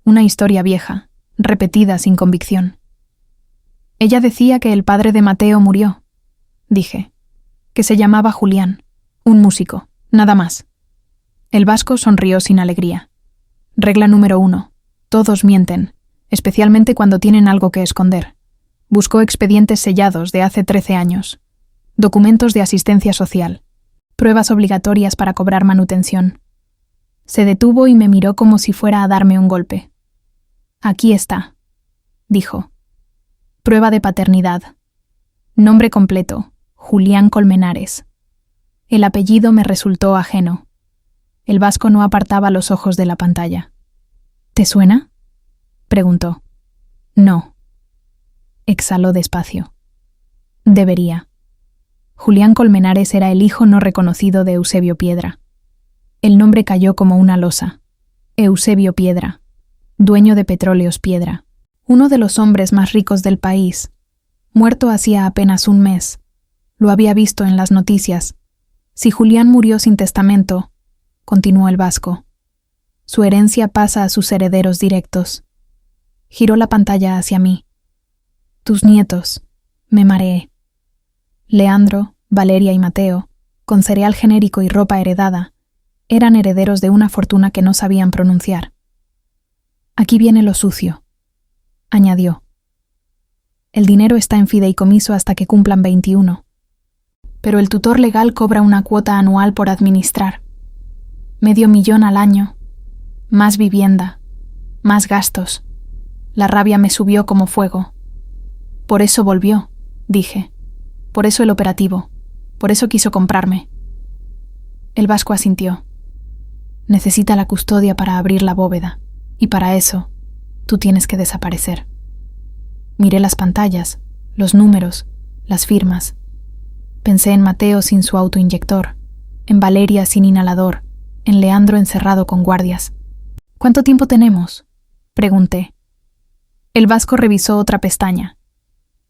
Speaker 1: Una historia vieja, repetida sin convicción. «Ella decía que el padre de Mateo murió», dije. «Que se llamaba Julián, un músico, nada más». El Vasco sonrió sin alegría. «Regla número 1. Todos mienten, especialmente cuando tienen algo que esconder». Buscó expedientes sellados de hace 13 años. Documentos de asistencia social. Pruebas obligatorias para cobrar manutención. Se detuvo y me miró como si fuera a darme un golpe. «Aquí está», dijo. Prueba de paternidad. Nombre completo: Julián Colmenares. El apellido me resultó ajeno. El Vasco no apartaba los ojos de la pantalla. «¿Te suena?», preguntó. «No». Exhaló despacio. «Debería». Julián Colmenares era el hijo no reconocido de Eusebio Piedra. El nombre cayó como una losa. Eusebio Piedra, dueño de Petróleos Piedra, uno de los hombres más ricos del país, muerto hacía apenas un mes. Lo había visto en las noticias. Si Julián murió sin testamento, continuó el vasco, su herencia pasa a sus herederos directos. Giró la pantalla hacia mí. Tus nietos. Me mareé. Leandro, Valeria y Mateo, con cereal genérico y ropa heredada, eran herederos de una fortuna que no sabían pronunciar. Aquí viene lo sucio, añadió. El dinero está en fideicomiso hasta que cumplan 21. Pero el tutor legal cobra una cuota anual por administrar. $500,000 al año. Más vivienda. Más gastos. La rabia me subió como fuego. Por eso volvió, dije. Por eso el operativo. Por eso quiso comprarme. El vasco asintió. Necesita la custodia para abrir la bóveda. Y para eso, tú tienes que desaparecer. Miré las pantallas, los números, las firmas. Pensé en Mateo sin su autoinyector, en Valeria sin inhalador, en Leandro encerrado con guardias. ¿Cuánto tiempo tenemos?, pregunté. El vasco revisó otra pestaña.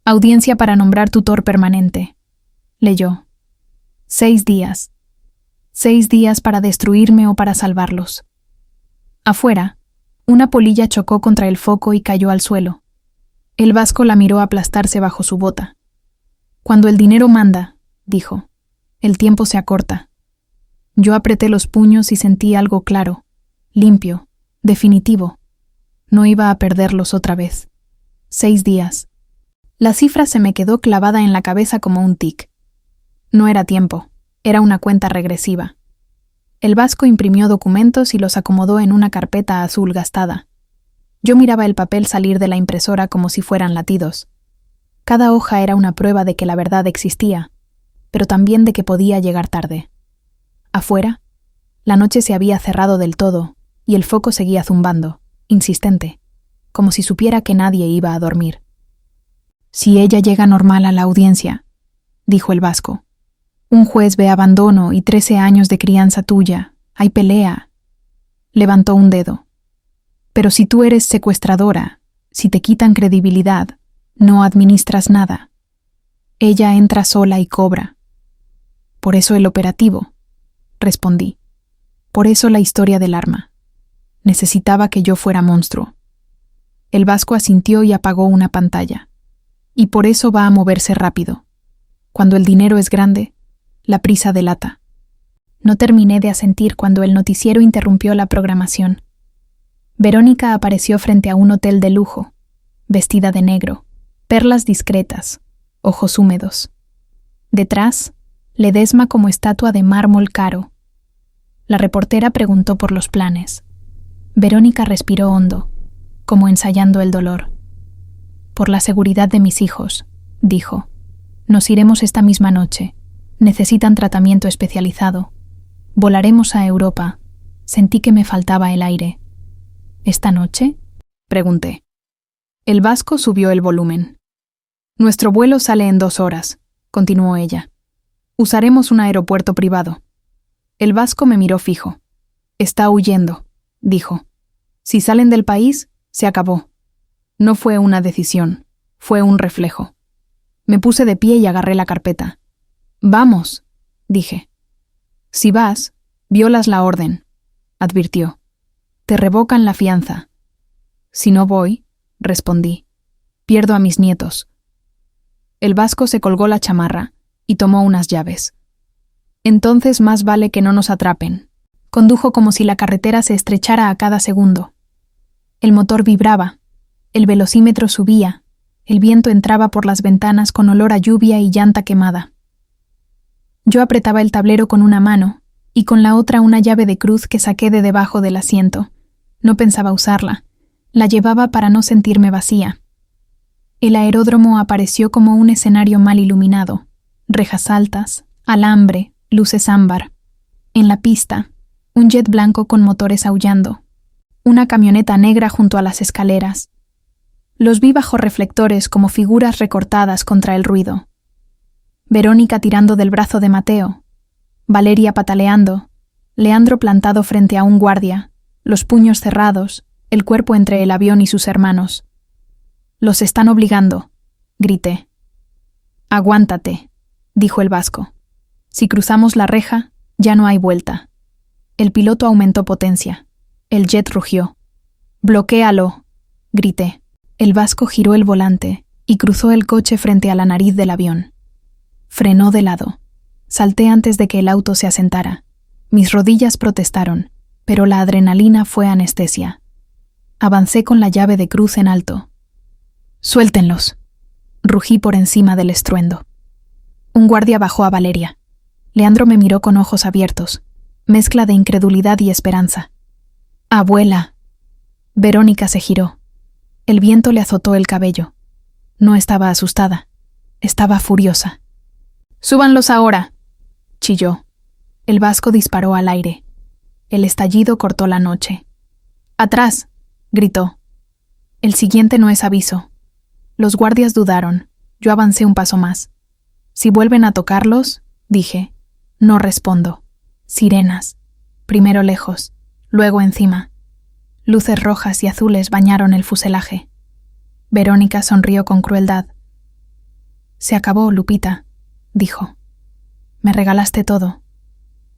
Speaker 1: Audiencia para nombrar tutor permanente. Leyó. 6 días. 6 días para destruirme o para salvarlos. Afuera, una polilla chocó contra el foco y cayó al suelo. El vasco la miró aplastarse bajo su bota. Cuando el dinero manda, dijo, el tiempo se acorta. Yo apreté los puños y sentí algo claro, limpio, definitivo. No iba a perderlos otra vez. 6 días. La cifra se me quedó clavada en la cabeza como un tic. No era tiempo, era una cuenta regresiva. El vasco imprimió documentos y los acomodó en una carpeta azul gastada. Yo miraba el papel salir de la impresora como si fueran latidos. Cada hoja era una prueba de que la verdad existía, pero también de que podía llegar tarde. Afuera, la noche se había cerrado del todo y el foco seguía zumbando, insistente, como si supiera que nadie iba a dormir. Si ella llega normal a la audiencia, dijo el vasco. Un juez ve abandono y 13 años de crianza tuya. Hay pelea. Levantó un dedo. Pero si tú eres secuestradora, si te quitan credibilidad, no administras nada. Ella entra sola y cobra. Por eso el operativo, respondí. Por eso la historia del arma. Necesitaba que yo fuera monstruo. El vasco asintió y apagó una pantalla. Y por eso va a moverse rápido. Cuando el dinero es grande, la prisa delata. No terminé de asentir cuando el noticiero interrumpió la programación. Verónica apareció frente a un hotel de lujo, vestida de negro, perlas discretas, ojos húmedos. Detrás, Ledesma como estatua de mármol caro. La reportera preguntó por los planes. Verónica respiró hondo, como ensayando el dolor. Por la seguridad de mis hijos, dijo. Nos iremos esta misma noche. Necesitan tratamiento especializado. Volaremos a Europa. Sentí que me faltaba el aire. ¿Esta noche?, pregunté. El vasco subió el volumen. Nuestro vuelo sale en 2 horas, continuó ella. Usaremos un aeropuerto privado. El vasco me miró fijo. Está huyendo, dijo. Si salen del país, se acabó. No fue una decisión, fue un reflejo. Me puse de pie y agarré la carpeta. Vamos, dije. Si vas, violas la orden, advirtió. Te revocan la fianza. Si no voy, respondí, pierdo a mis nietos. El vasco se colgó la chamarra y tomó unas llaves. Entonces más vale que no nos atrapen. Condujo como si la carretera se estrechara a cada segundo. El motor vibraba, el velocímetro subía, el viento entraba por las ventanas con olor a lluvia y llanta quemada. Yo apretaba el tablero con una mano y con la otra una llave de cruz que saqué de debajo del asiento. No pensaba usarla. La llevaba para no sentirme vacía. El aeródromo apareció como un escenario mal iluminado. Rejas altas, alambre, luces ámbar. En la pista, un jet blanco con motores aullando. Una camioneta negra junto a las escaleras. Los vi bajo reflectores como figuras recortadas contra el ruido. Verónica tirando del brazo de Mateo, Valeria pataleando, Leandro plantado frente a un guardia, los puños cerrados, el cuerpo entre el avión y sus hermanos. «Los están obligando», grité. «Aguántate», dijo el vasco. «Si cruzamos la reja, ya no hay vuelta». El piloto aumentó potencia. El jet rugió. «Bloquéalo», grité. El vasco giró el volante y cruzó el coche frente a la nariz del avión. Frenó de lado. Salté antes de que el auto se asentara. Mis rodillas protestaron, pero la adrenalina fue anestesia. Avancé con la llave de cruz en alto. «Suéltenlos», rugí por encima del estruendo. Un guardia bajó a Valeria. Leandro me miró con ojos abiertos, mezcla de incredulidad y esperanza. «Abuela». Verónica se giró. El viento le azotó el cabello. No estaba asustada, estaba furiosa. «Súbanlos ahora», chilló. El vasco disparó al aire. El estallido cortó la noche. «Atrás», gritó. «El siguiente no es aviso». Los guardias dudaron. Yo avancé un paso más. «Si vuelven a tocarlos», dije. «No respondo. Sirenas. Primero lejos, luego encima». Luces rojas y azules bañaron el fuselaje. Verónica sonrió con crueldad. «Se acabó, Lupita», dijo. «Me regalaste todo.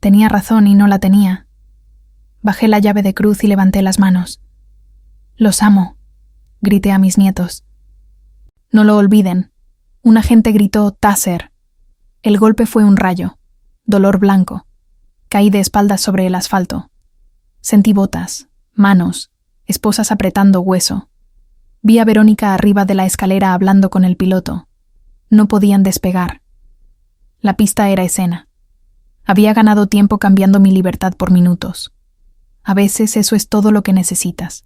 Speaker 1: Tenía razón y no la tenía». Bajé la llave de cruz y levanté las manos. «Los amo», grité a mis nietos. «No lo olviden». Un agente gritó «Taser». El golpe fue un rayo. Dolor blanco. Caí de espaldas sobre el asfalto. Sentí botas, manos, esposas apretando hueso. Vi a Verónica arriba de la escalera hablando con el piloto. No podían despegar. La pista era escena. Había ganado tiempo cambiando mi libertad por minutos. A veces eso es todo lo que necesitas.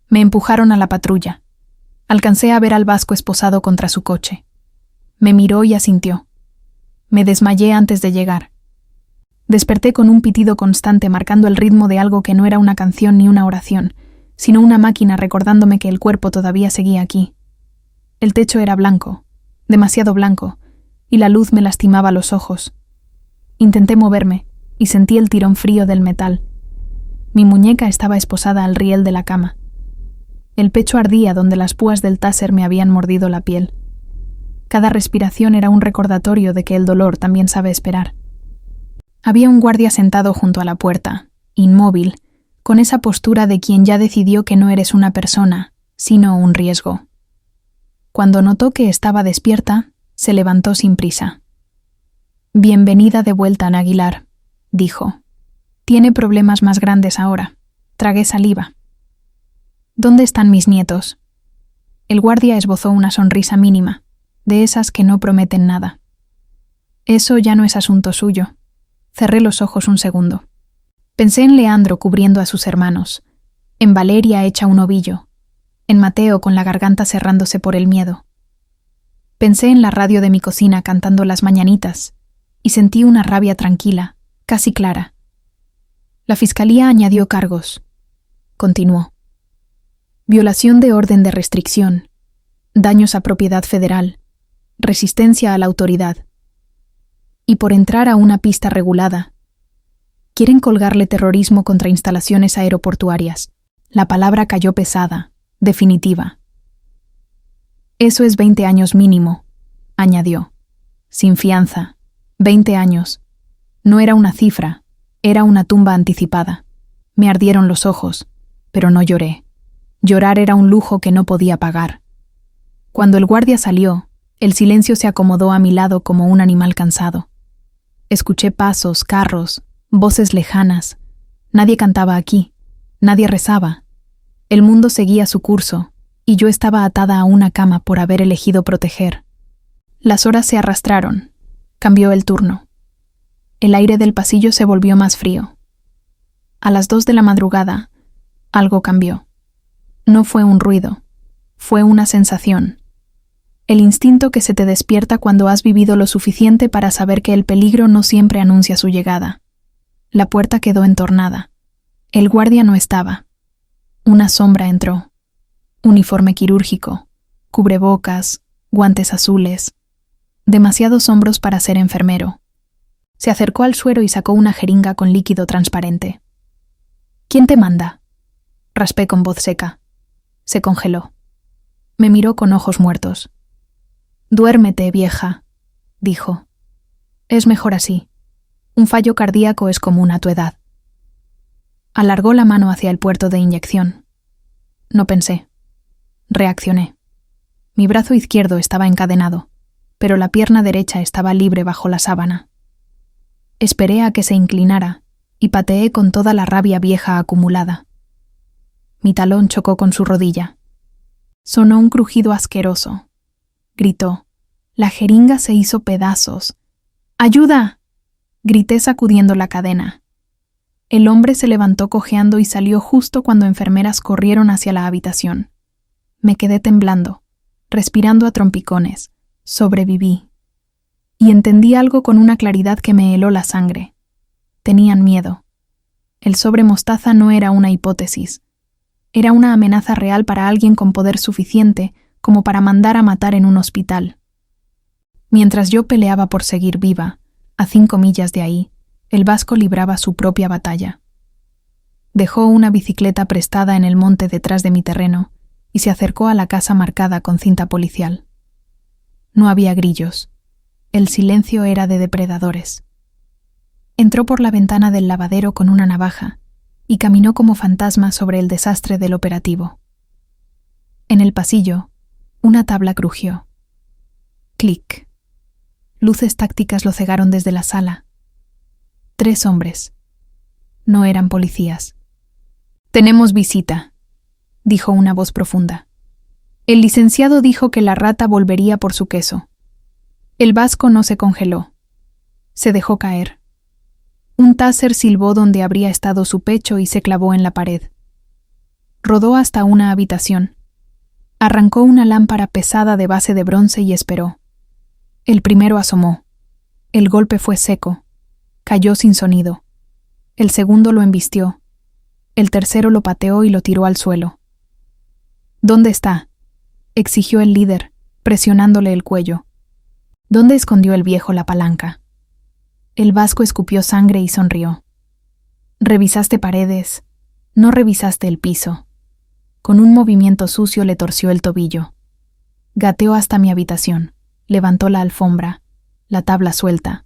Speaker 1: Me empujaron a la patrulla. Alcancé a ver al vasco esposado contra su coche. Me miró y asintió. Me desmayé antes de llegar. Desperté con un pitido constante marcando el ritmo de algo que no era una canción ni una oración, sino una máquina recordándome que el cuerpo todavía seguía aquí. El techo era blanco, demasiado blanco, y la luz me lastimaba los ojos. Intenté moverme y sentí el tirón frío del metal. Mi muñeca estaba esposada al riel de la cama. El pecho ardía donde las púas del taser me habían mordido la piel. Cada respiración era un recordatorio de que el dolor también sabe esperar. Había un guardia sentado junto a la puerta, inmóvil, con esa postura de quien ya decidió que no eres una persona, sino un riesgo. Cuando notó que estaba despierta, se levantó sin prisa. «Bienvenida de vuelta, Ana Aguilar», dijo. «Tiene problemas más grandes ahora». Tragué saliva. «¿Dónde están mis nietos?» El guardia esbozó una sonrisa mínima, de esas que no prometen nada. «Eso ya no es asunto suyo». Cerré los ojos un segundo. Pensé en Leandro cubriendo a sus hermanos, en Valeria hecha un ovillo, en Mateo con la garganta cerrándose por el miedo. Pensé en la radio de mi cocina cantando las mañanitas y sentí una rabia tranquila, casi clara. La fiscalía añadió cargos. Continuó. Violación de orden de restricción, daños a propiedad federal, resistencia a la autoridad. Y por entrar a una pista regulada, quieren colgarle terrorismo contra instalaciones aeroportuarias. La palabra cayó pesada, definitiva. «Eso es 20 años mínimo», añadió. «Sin fianza. 20 años. No era una cifra, era una tumba anticipada. Me ardieron los ojos, pero no lloré. Llorar era un lujo que no podía pagar. Cuando el guardia salió, el silencio se acomodó a mi lado como un animal cansado. Escuché pasos, carros, voces lejanas. Nadie cantaba aquí, nadie rezaba. El mundo seguía su curso, y yo estaba atada a una cama por haber elegido proteger. Las horas se arrastraron. Cambió el turno. El aire del pasillo se volvió más frío. A las 2 de la madrugada, algo cambió. No fue un ruido, fue una sensación. El instinto que se te despierta cuando has vivido lo suficiente para saber que el peligro no siempre anuncia su llegada. La puerta quedó entornada. El guardia no estaba. Una sombra entró. Uniforme quirúrgico, cubrebocas, guantes azules. Demasiados hombros para ser enfermero. Se acercó al suero y sacó una jeringa con líquido transparente. «¿Quién te manda?», raspé con voz seca. Se congeló. Me miró con ojos muertos. «Duérmete, vieja», dijo. «Es mejor así. Un fallo cardíaco es común a tu edad». Alargó la mano hacia el puerto de inyección. No pensé. Reaccioné. Mi brazo izquierdo estaba encadenado, pero la pierna derecha estaba libre bajo la sábana. Esperé a que se inclinara y pateé con toda la rabia vieja acumulada. Mi talón chocó con su rodilla. Sonó un crujido asqueroso. Gritó. La jeringa se hizo pedazos. ¡Ayuda!, grité sacudiendo la cadena. El hombre se levantó cojeando y salió justo cuando enfermeras corrieron hacia la habitación. Me quedé temblando, respirando a trompicones. Sobreviví. Y entendí algo con una claridad que me heló la sangre. Tenían miedo. El sobre mostaza no era una hipótesis. Era una amenaza real para alguien con poder suficiente como para mandar a matar en un hospital. Mientras yo peleaba por seguir viva, a 5 millas de ahí, el vasco libraba su propia batalla. Dejó una bicicleta prestada en el monte detrás de mi terreno y se acercó a la casa marcada con cinta policial. No había grillos. El silencio era de depredadores. Entró por la ventana del lavadero con una navaja y caminó como fantasma sobre el desastre del operativo. En el pasillo, una tabla crujió. Clic. Luces tácticas lo cegaron desde la sala. 3 hombres. No eran policías. «Tenemos visita», dijo una voz profunda. El licenciado dijo que la rata volvería por su queso. El vasco no se congeló. Se dejó caer. Un taser silbó donde habría estado su pecho y se clavó en la pared. Rodó hasta una habitación. Arrancó una lámpara pesada de base de bronce y esperó. El primero asomó. El golpe fue seco. Cayó sin sonido. El segundo lo embistió. El tercero lo pateó y lo tiró al suelo. «¿Dónde está?», exigió el líder, presionándole el cuello. «¿Dónde escondió el viejo la palanca?». El vasco escupió sangre y sonrió. «Revisaste paredes, no revisaste el piso». Con un movimiento sucio le torció el tobillo. Gateó hasta mi habitación, levantó la alfombra, la tabla suelta,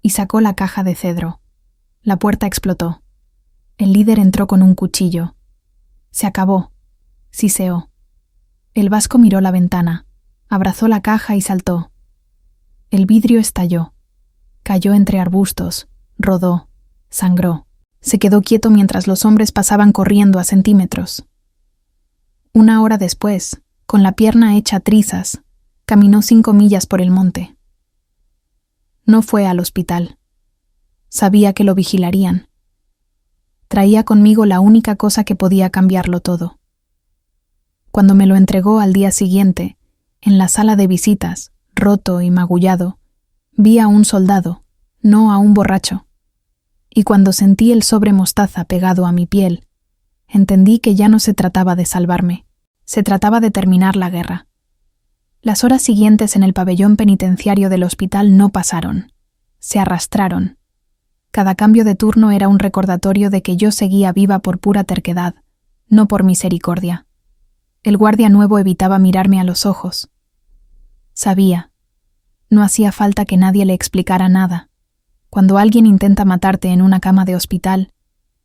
Speaker 1: y sacó la caja de cedro. La puerta explotó. El líder entró con un cuchillo. «Se acabó», siseó. El vasco miró la ventana, abrazó la caja y saltó. El vidrio estalló. Cayó entre arbustos, rodó, sangró. Se quedó quieto mientras los hombres pasaban corriendo a centímetros. 1 hora después, con la pierna hecha trizas, caminó 5 millas por el monte. No fue al hospital. Sabía que lo vigilarían. Traía conmigo la única cosa que podía cambiarlo todo. Cuando me lo entregó al día siguiente, en la sala de visitas, roto y magullado, vi a un soldado, no a un borracho. Y cuando sentí el sobre mostaza pegado a mi piel, entendí que ya no se trataba de salvarme, se trataba de terminar la guerra. Las horas siguientes en el pabellón penitenciario del hospital no pasaron, se arrastraron. Cada cambio de turno era un recordatorio de que yo seguía viva por pura terquedad, no por misericordia. El guardia nuevo evitaba mirarme a los ojos. Sabía. No hacía falta que nadie le explicara nada. Cuando alguien intenta matarte en una cama de hospital,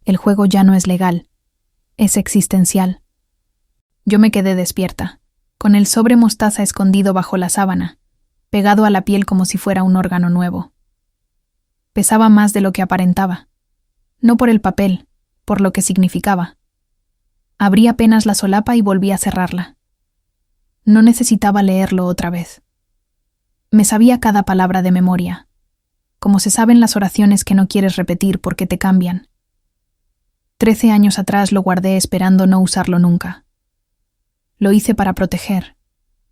Speaker 1: el juego ya no es legal, es existencial. Yo me quedé despierta, con el sobre mostaza escondido bajo la sábana, pegado a la piel como si fuera un órgano nuevo. Pesaba más de lo que aparentaba, no por el papel, por lo que significaba. Abrí apenas la solapa y volví a cerrarla. No necesitaba leerlo otra vez. Me sabía cada palabra de memoria, como se saben las oraciones que no quieres repetir porque te cambian. 13 años atrás lo guardé esperando no usarlo nunca. Lo hice para proteger,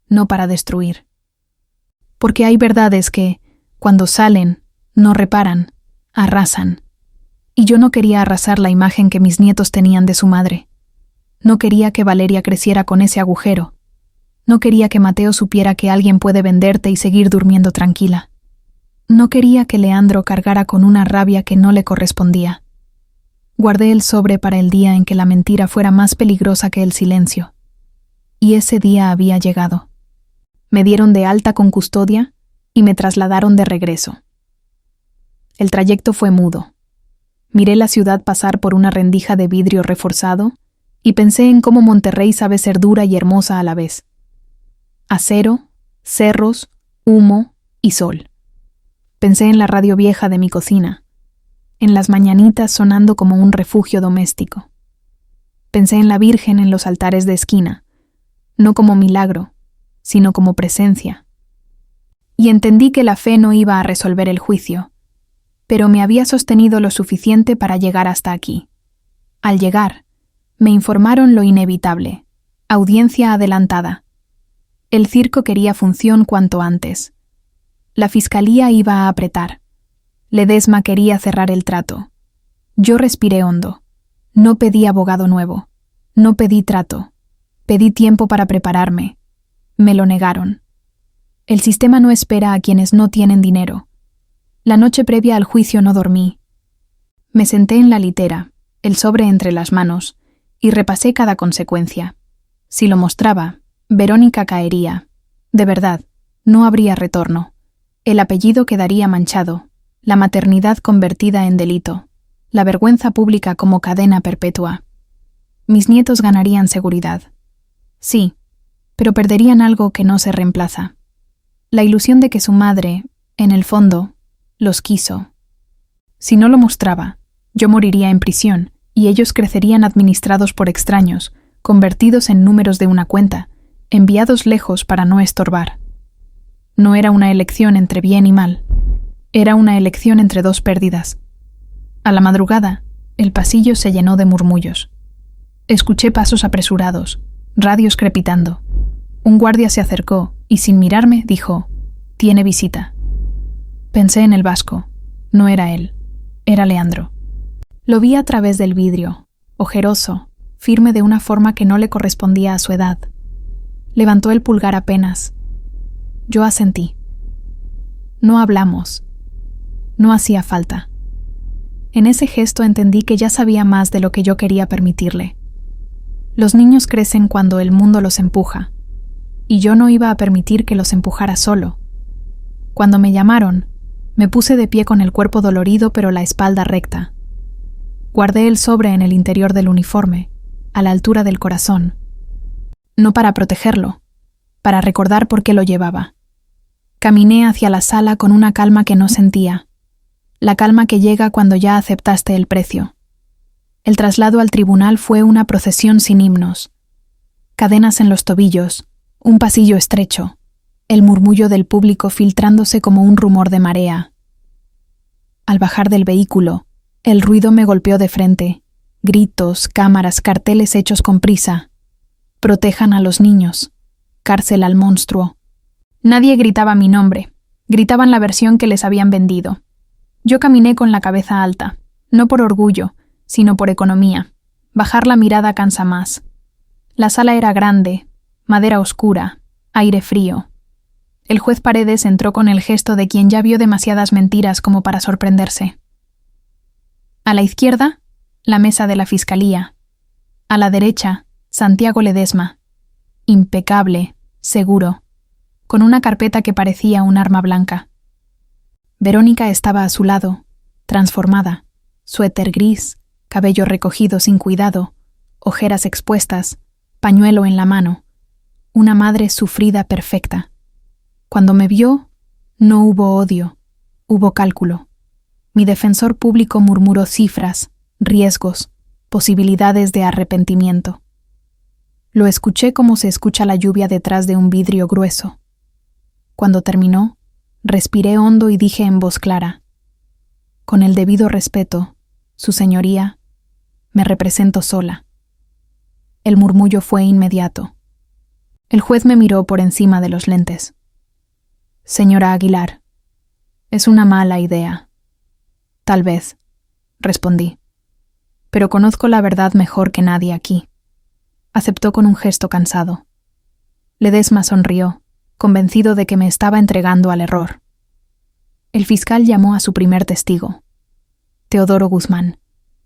Speaker 1: no para destruir. Porque hay verdades que, cuando salen, no reparan, arrasan. Y yo no quería arrasar la imagen que mis nietos tenían de su madre. No quería que Valeria creciera con ese agujero. No quería que Mateo supiera que alguien puede venderte y seguir durmiendo tranquila. No quería que Leandro cargara con una rabia que no le correspondía. Guardé el sobre para el día en que la mentira fuera más peligrosa que el silencio. Y ese día había llegado. Me dieron de alta con custodia y me trasladaron de regreso. El trayecto fue mudo. Miré la ciudad pasar por una rendija de vidrio reforzado y pensé en cómo Monterrey sabe ser dura y hermosa a la vez. Acero, cerros, humo y sol. Pensé en la radio vieja de mi cocina, en las mañanitas sonando como un refugio doméstico. Pensé en la Virgen en los altares de esquina, no como milagro, sino como presencia. Y entendí que la fe no iba a resolver el juicio, pero me había sostenido lo suficiente para llegar hasta aquí. Al llegar, me informaron lo inevitable: audiencia adelantada. El circo quería función cuanto antes. La fiscalía iba a apretar. Ledesma quería cerrar el trato. Yo respiré hondo. No pedí abogado nuevo. No pedí trato. Pedí tiempo para prepararme. Me lo negaron. El sistema no espera a quienes no tienen dinero. La noche previa al juicio no dormí. Me senté en la litera, el sobre entre las manos, y repasé cada consecuencia. Si lo mostraba, Verónica caería. De verdad, no habría retorno. El apellido quedaría manchado, la maternidad convertida en delito, la vergüenza pública como cadena perpetua. Mis nietos ganarían seguridad. Sí, pero perderían algo que no se reemplaza. La ilusión de que su madre, en el fondo, los quiso. Si no lo mostraba, yo moriría en prisión y ellos crecerían administrados por extraños, convertidos en números de una cuenta, enviados lejos para no estorbar. No era una elección entre bien y mal. Era una elección entre dos pérdidas. A la madrugada, el pasillo se llenó de murmullos. Escuché pasos apresurados, radios crepitando. Un guardia se acercó y, sin mirarme, dijo: «Tiene visita». Pensé en el vasco. No era él. Era Leandro. Lo vi a través del vidrio, ojeroso, firme de una forma que no le correspondía a su edad. Levantó el pulgar apenas. Yo asentí. No hablamos. No hacía falta. En ese gesto entendí que ya sabía más de lo que yo quería permitirle. Los niños crecen cuando el mundo los empuja, y yo no iba a permitir que los empujara solo. Cuando me llamaron, me puse de pie con el cuerpo dolorido pero la espalda recta. Guardé el sobre en el interior del uniforme, a la altura del corazón. No para protegerlo, para recordar por qué lo llevaba. Caminé hacia la sala con una calma que no sentía, la calma que llega cuando ya aceptaste el precio. El traslado al tribunal fue una procesión sin himnos. Cadenas en los tobillos, un pasillo estrecho, el murmullo del público filtrándose como un rumor de marea. Al bajar del vehículo, el ruido me golpeó de frente. Gritos, cámaras, carteles hechos con prisa. Protejan a los niños. Cárcel al monstruo. Nadie gritaba mi nombre. Gritaban la versión que les habían vendido. Yo caminé con la cabeza alta, no por orgullo, sino por economía. Bajar la mirada cansa más. La sala era grande, madera oscura, aire frío. El juez Paredes entró con el gesto de quien ya vio demasiadas mentiras como para sorprenderse. A la izquierda, la mesa de la fiscalía. A la derecha, Santiago Ledesma. Impecable, seguro, con una carpeta que parecía un arma blanca. Verónica estaba a su lado, transformada, suéter gris, cabello recogido sin cuidado, ojeras expuestas, pañuelo en la mano, una madre sufrida perfecta. Cuando me vio, no hubo odio, hubo cálculo. Mi defensor público murmuró cifras, riesgos, posibilidades de arrepentimiento. Lo escuché como se escucha la lluvia detrás de un vidrio grueso. Cuando terminó, respiré hondo y dije en voz clara: «Con el debido respeto, Su Señoría, me represento sola». El murmullo fue inmediato. El juez me miró por encima de los lentes. «Señora Aguilar, es una mala idea». «Tal vez», respondí, «pero conozco la verdad mejor que nadie aquí». Aceptó con un gesto cansado. Ledesma sonrió, convencido de que me estaba entregando al error. El fiscal llamó a su primer testigo, Teodoro Guzmán,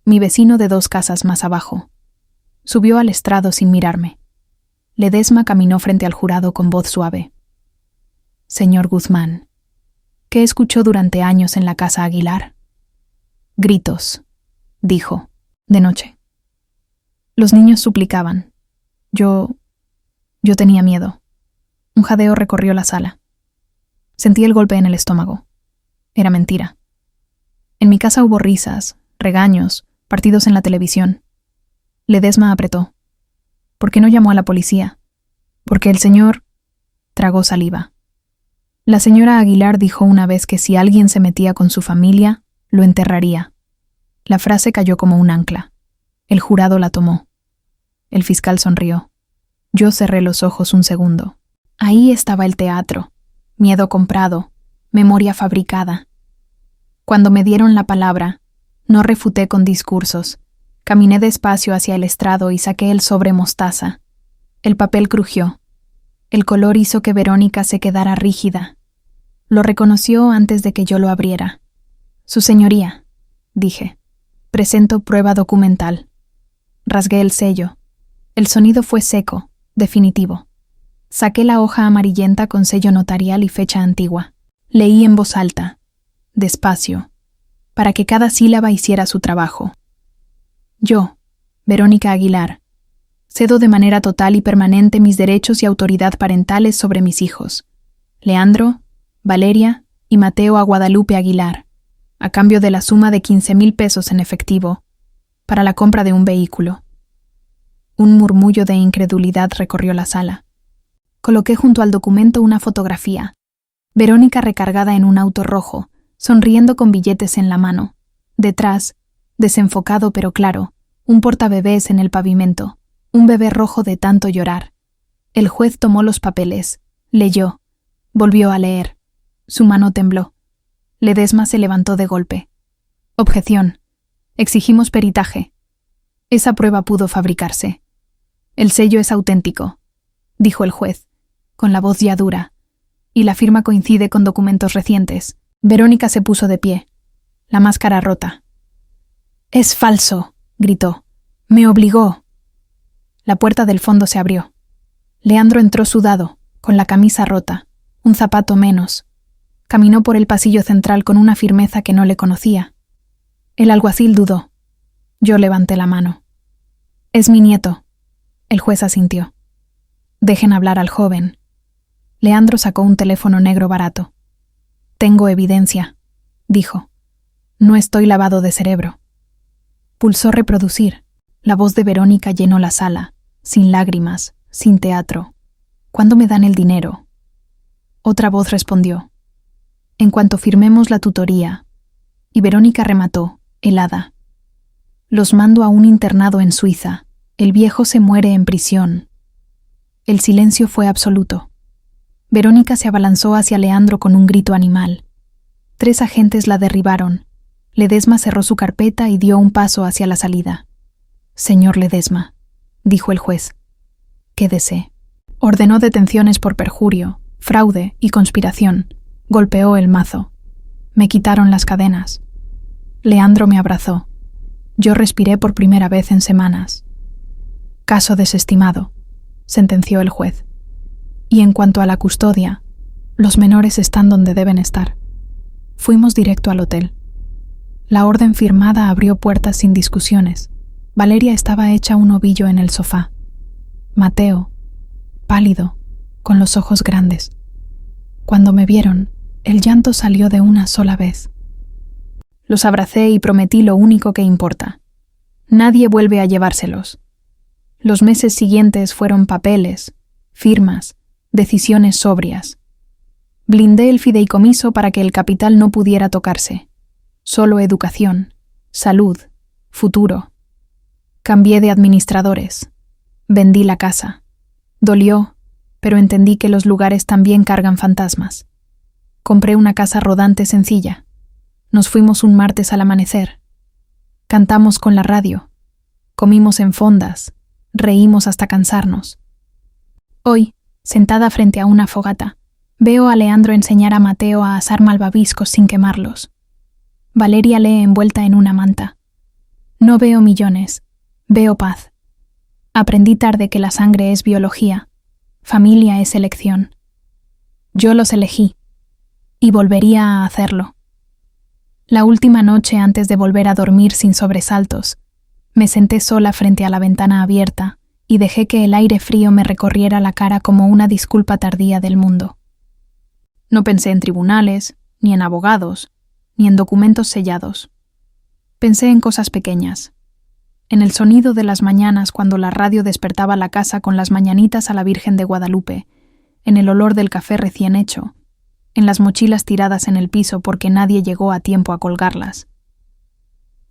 Speaker 1: mi vecino de 2 casas más abajo. Subió al estrado sin mirarme. Ledesma caminó frente al jurado con voz suave. Señor Guzmán, ¿qué escuchó durante años en la casa Aguilar? Gritos, dijo, de noche. Los niños suplicaban. Yo tenía miedo. Un jadeo recorrió la sala. Sentí el golpe en el estómago. Era mentira. En mi casa hubo risas, regaños, partidos en la televisión. Ledesma apretó. ¿Por qué no llamó a la policía? Porque el señor... Tragó saliva. La señora Aguilar dijo una vez que si alguien se metía con su familia, lo enterraría. La frase cayó como un ancla. El jurado la tomó. El fiscal sonrió. Yo cerré los ojos un segundo. Ahí estaba el teatro. Miedo comprado. Memoria fabricada. Cuando me dieron la palabra, no refuté con discursos. Caminé despacio hacia el estrado y saqué el sobre mostaza. El papel crujió. El color hizo que Verónica se quedara rígida. Lo reconoció antes de que yo lo abriera. Su señoría, dije. Presento prueba documental. Rasgué el sello. El sonido fue seco, definitivo. Saqué la hoja amarillenta con sello notarial y fecha antigua. Leí en voz alta, despacio, para que cada sílaba hiciera su trabajo. Yo, Verónica Aguilar, cedo de manera total y permanente mis derechos y autoridad parentales sobre mis hijos, Leandro, Valeria y Mateo a Guadalupe Aguilar, a cambio de la suma de 15,000 pesos en efectivo, para la compra de un vehículo. Un murmullo de incredulidad recorrió la sala. Coloqué junto al documento una fotografía. Verónica recargada en un auto rojo, sonriendo con billetes en la mano. Detrás, desenfocado pero claro, un portabebés en el pavimento, un bebé rojo de tanto llorar. El juez tomó los papeles, leyó, volvió a leer. Su mano tembló. Ledesma se levantó de golpe. Objeción. Exigimos peritaje. Esa prueba pudo fabricarse. El sello es auténtico, dijo el juez, con la voz ya dura, y la firma coincide con documentos recientes. Verónica se puso de pie, la máscara rota. «Es falso», gritó. «Me obligó». La puerta del fondo se abrió. Leandro entró sudado, con la camisa rota, un zapato menos. Caminó por el pasillo central con una firmeza que no le conocía. El alguacil dudó. Yo levanté la mano. «Es mi nieto». El juez asintió. «Dejen hablar al joven». Leandro sacó un teléfono negro barato. «Tengo evidencia», dijo. «No estoy lavado de cerebro». Pulsó reproducir. La voz de Verónica llenó la sala, sin lágrimas, sin teatro. «¿Cuándo me dan el dinero?» Otra voz respondió. «En cuanto firmemos la tutoría». Y Verónica remató, helada. «Los mando a un internado en Suiza. El viejo se muere en prisión». El silencio fue absoluto. Verónica se abalanzó hacia Leandro con un grito animal. 3 agentes la derribaron. Ledesma cerró su carpeta y dio un paso hacia la salida. «Señor Ledesma», dijo el juez, «quédese». Ordenó detenciones por perjurio, fraude y conspiración. Golpeó el mazo. Me quitaron las cadenas. Leandro me abrazó. Yo respiré por primera vez en semanas. «Caso desestimado», sentenció el juez. «Y en cuanto a la custodia, los menores están donde deben estar». Fuimos directo al hotel. La orden firmada abrió puertas sin discusiones. Valeria estaba hecha un ovillo en el sofá. Mateo, pálido, con los ojos grandes. Cuando me vieron, el llanto salió de una sola vez. Los abracé y prometí lo único que importa. Nadie vuelve a llevárselos. Los meses siguientes fueron papeles, firmas, decisiones sobrias. Blindé el fideicomiso para que el capital no pudiera tocarse. Solo educación, salud, futuro. Cambié de administradores. Vendí la casa. Dolió, pero entendí que los lugares también cargan fantasmas. Compré una casa rodante sencilla. Nos fuimos un martes al amanecer. Cantamos con la radio. Comimos en fondas. Reímos hasta cansarnos. Hoy, sentada frente a una fogata, veo a Leandro enseñar a Mateo a asar malvaviscos sin quemarlos. Valeria lee envuelta en una manta. No veo millones, veo paz. Aprendí tarde que la sangre es biología, familia es elección. Yo los elegí, y volvería a hacerlo. La última noche antes de volver a dormir sin sobresaltos, me senté sola frente a la ventana abierta y dejé que el aire frío me recorriera la cara como una disculpa tardía del mundo. No pensé en tribunales, ni en abogados, ni en documentos sellados. Pensé en cosas pequeñas. En el sonido de las mañanas cuando la radio despertaba la casa con las mañanitas a la Virgen de Guadalupe, en el olor del café recién hecho, en las mochilas tiradas en el piso porque nadie llegó a tiempo a colgarlas.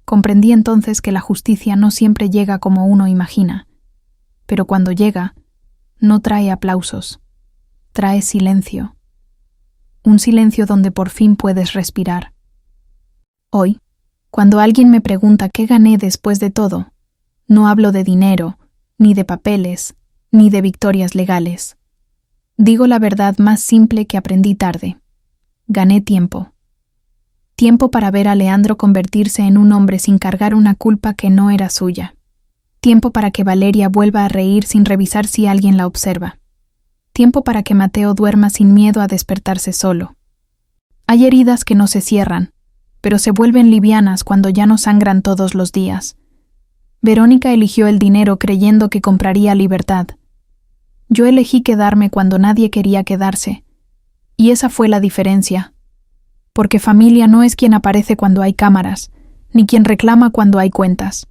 Speaker 1: Comprendí entonces que la justicia no siempre llega como uno imagina, pero cuando llega, no trae aplausos, trae silencio. Un silencio donde por fin puedes respirar. Hoy, cuando alguien me pregunta qué gané después de todo, no hablo de dinero, ni de papeles, ni de victorias legales. Digo la verdad más simple que aprendí tarde. Gané tiempo. Tiempo para ver a Leandro convertirse en un hombre sin cargar una culpa que no era suya. Tiempo para que Valeria vuelva a reír sin revisar si alguien la observa. Tiempo para que Mateo duerma sin miedo a despertarse solo. Hay heridas que no se cierran, pero se vuelven livianas cuando ya no sangran todos los días. Verónica eligió el dinero creyendo que compraría libertad. Yo elegí quedarme cuando nadie quería quedarse. Y esa fue la diferencia. Porque familia no es quien aparece cuando hay cámaras, ni quien reclama cuando hay cuentas.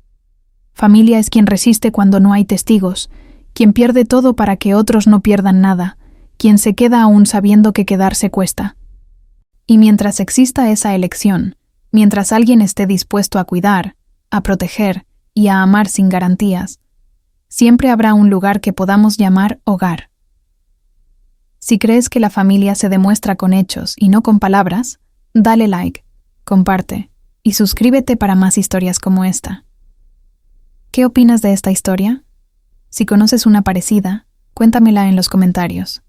Speaker 1: Familia es quien resiste cuando no hay testigos, quien pierde todo para que otros no pierdan nada, quien se queda aún sabiendo que quedarse cuesta. Y mientras exista esa elección, mientras alguien esté dispuesto a cuidar, a proteger y a amar sin garantías, siempre habrá un lugar que podamos llamar hogar. Si crees que la familia se demuestra con hechos y no con palabras, dale like, comparte y suscríbete para más historias como esta. ¿Qué opinas de esta historia? Si conoces una parecida, cuéntamela en los comentarios.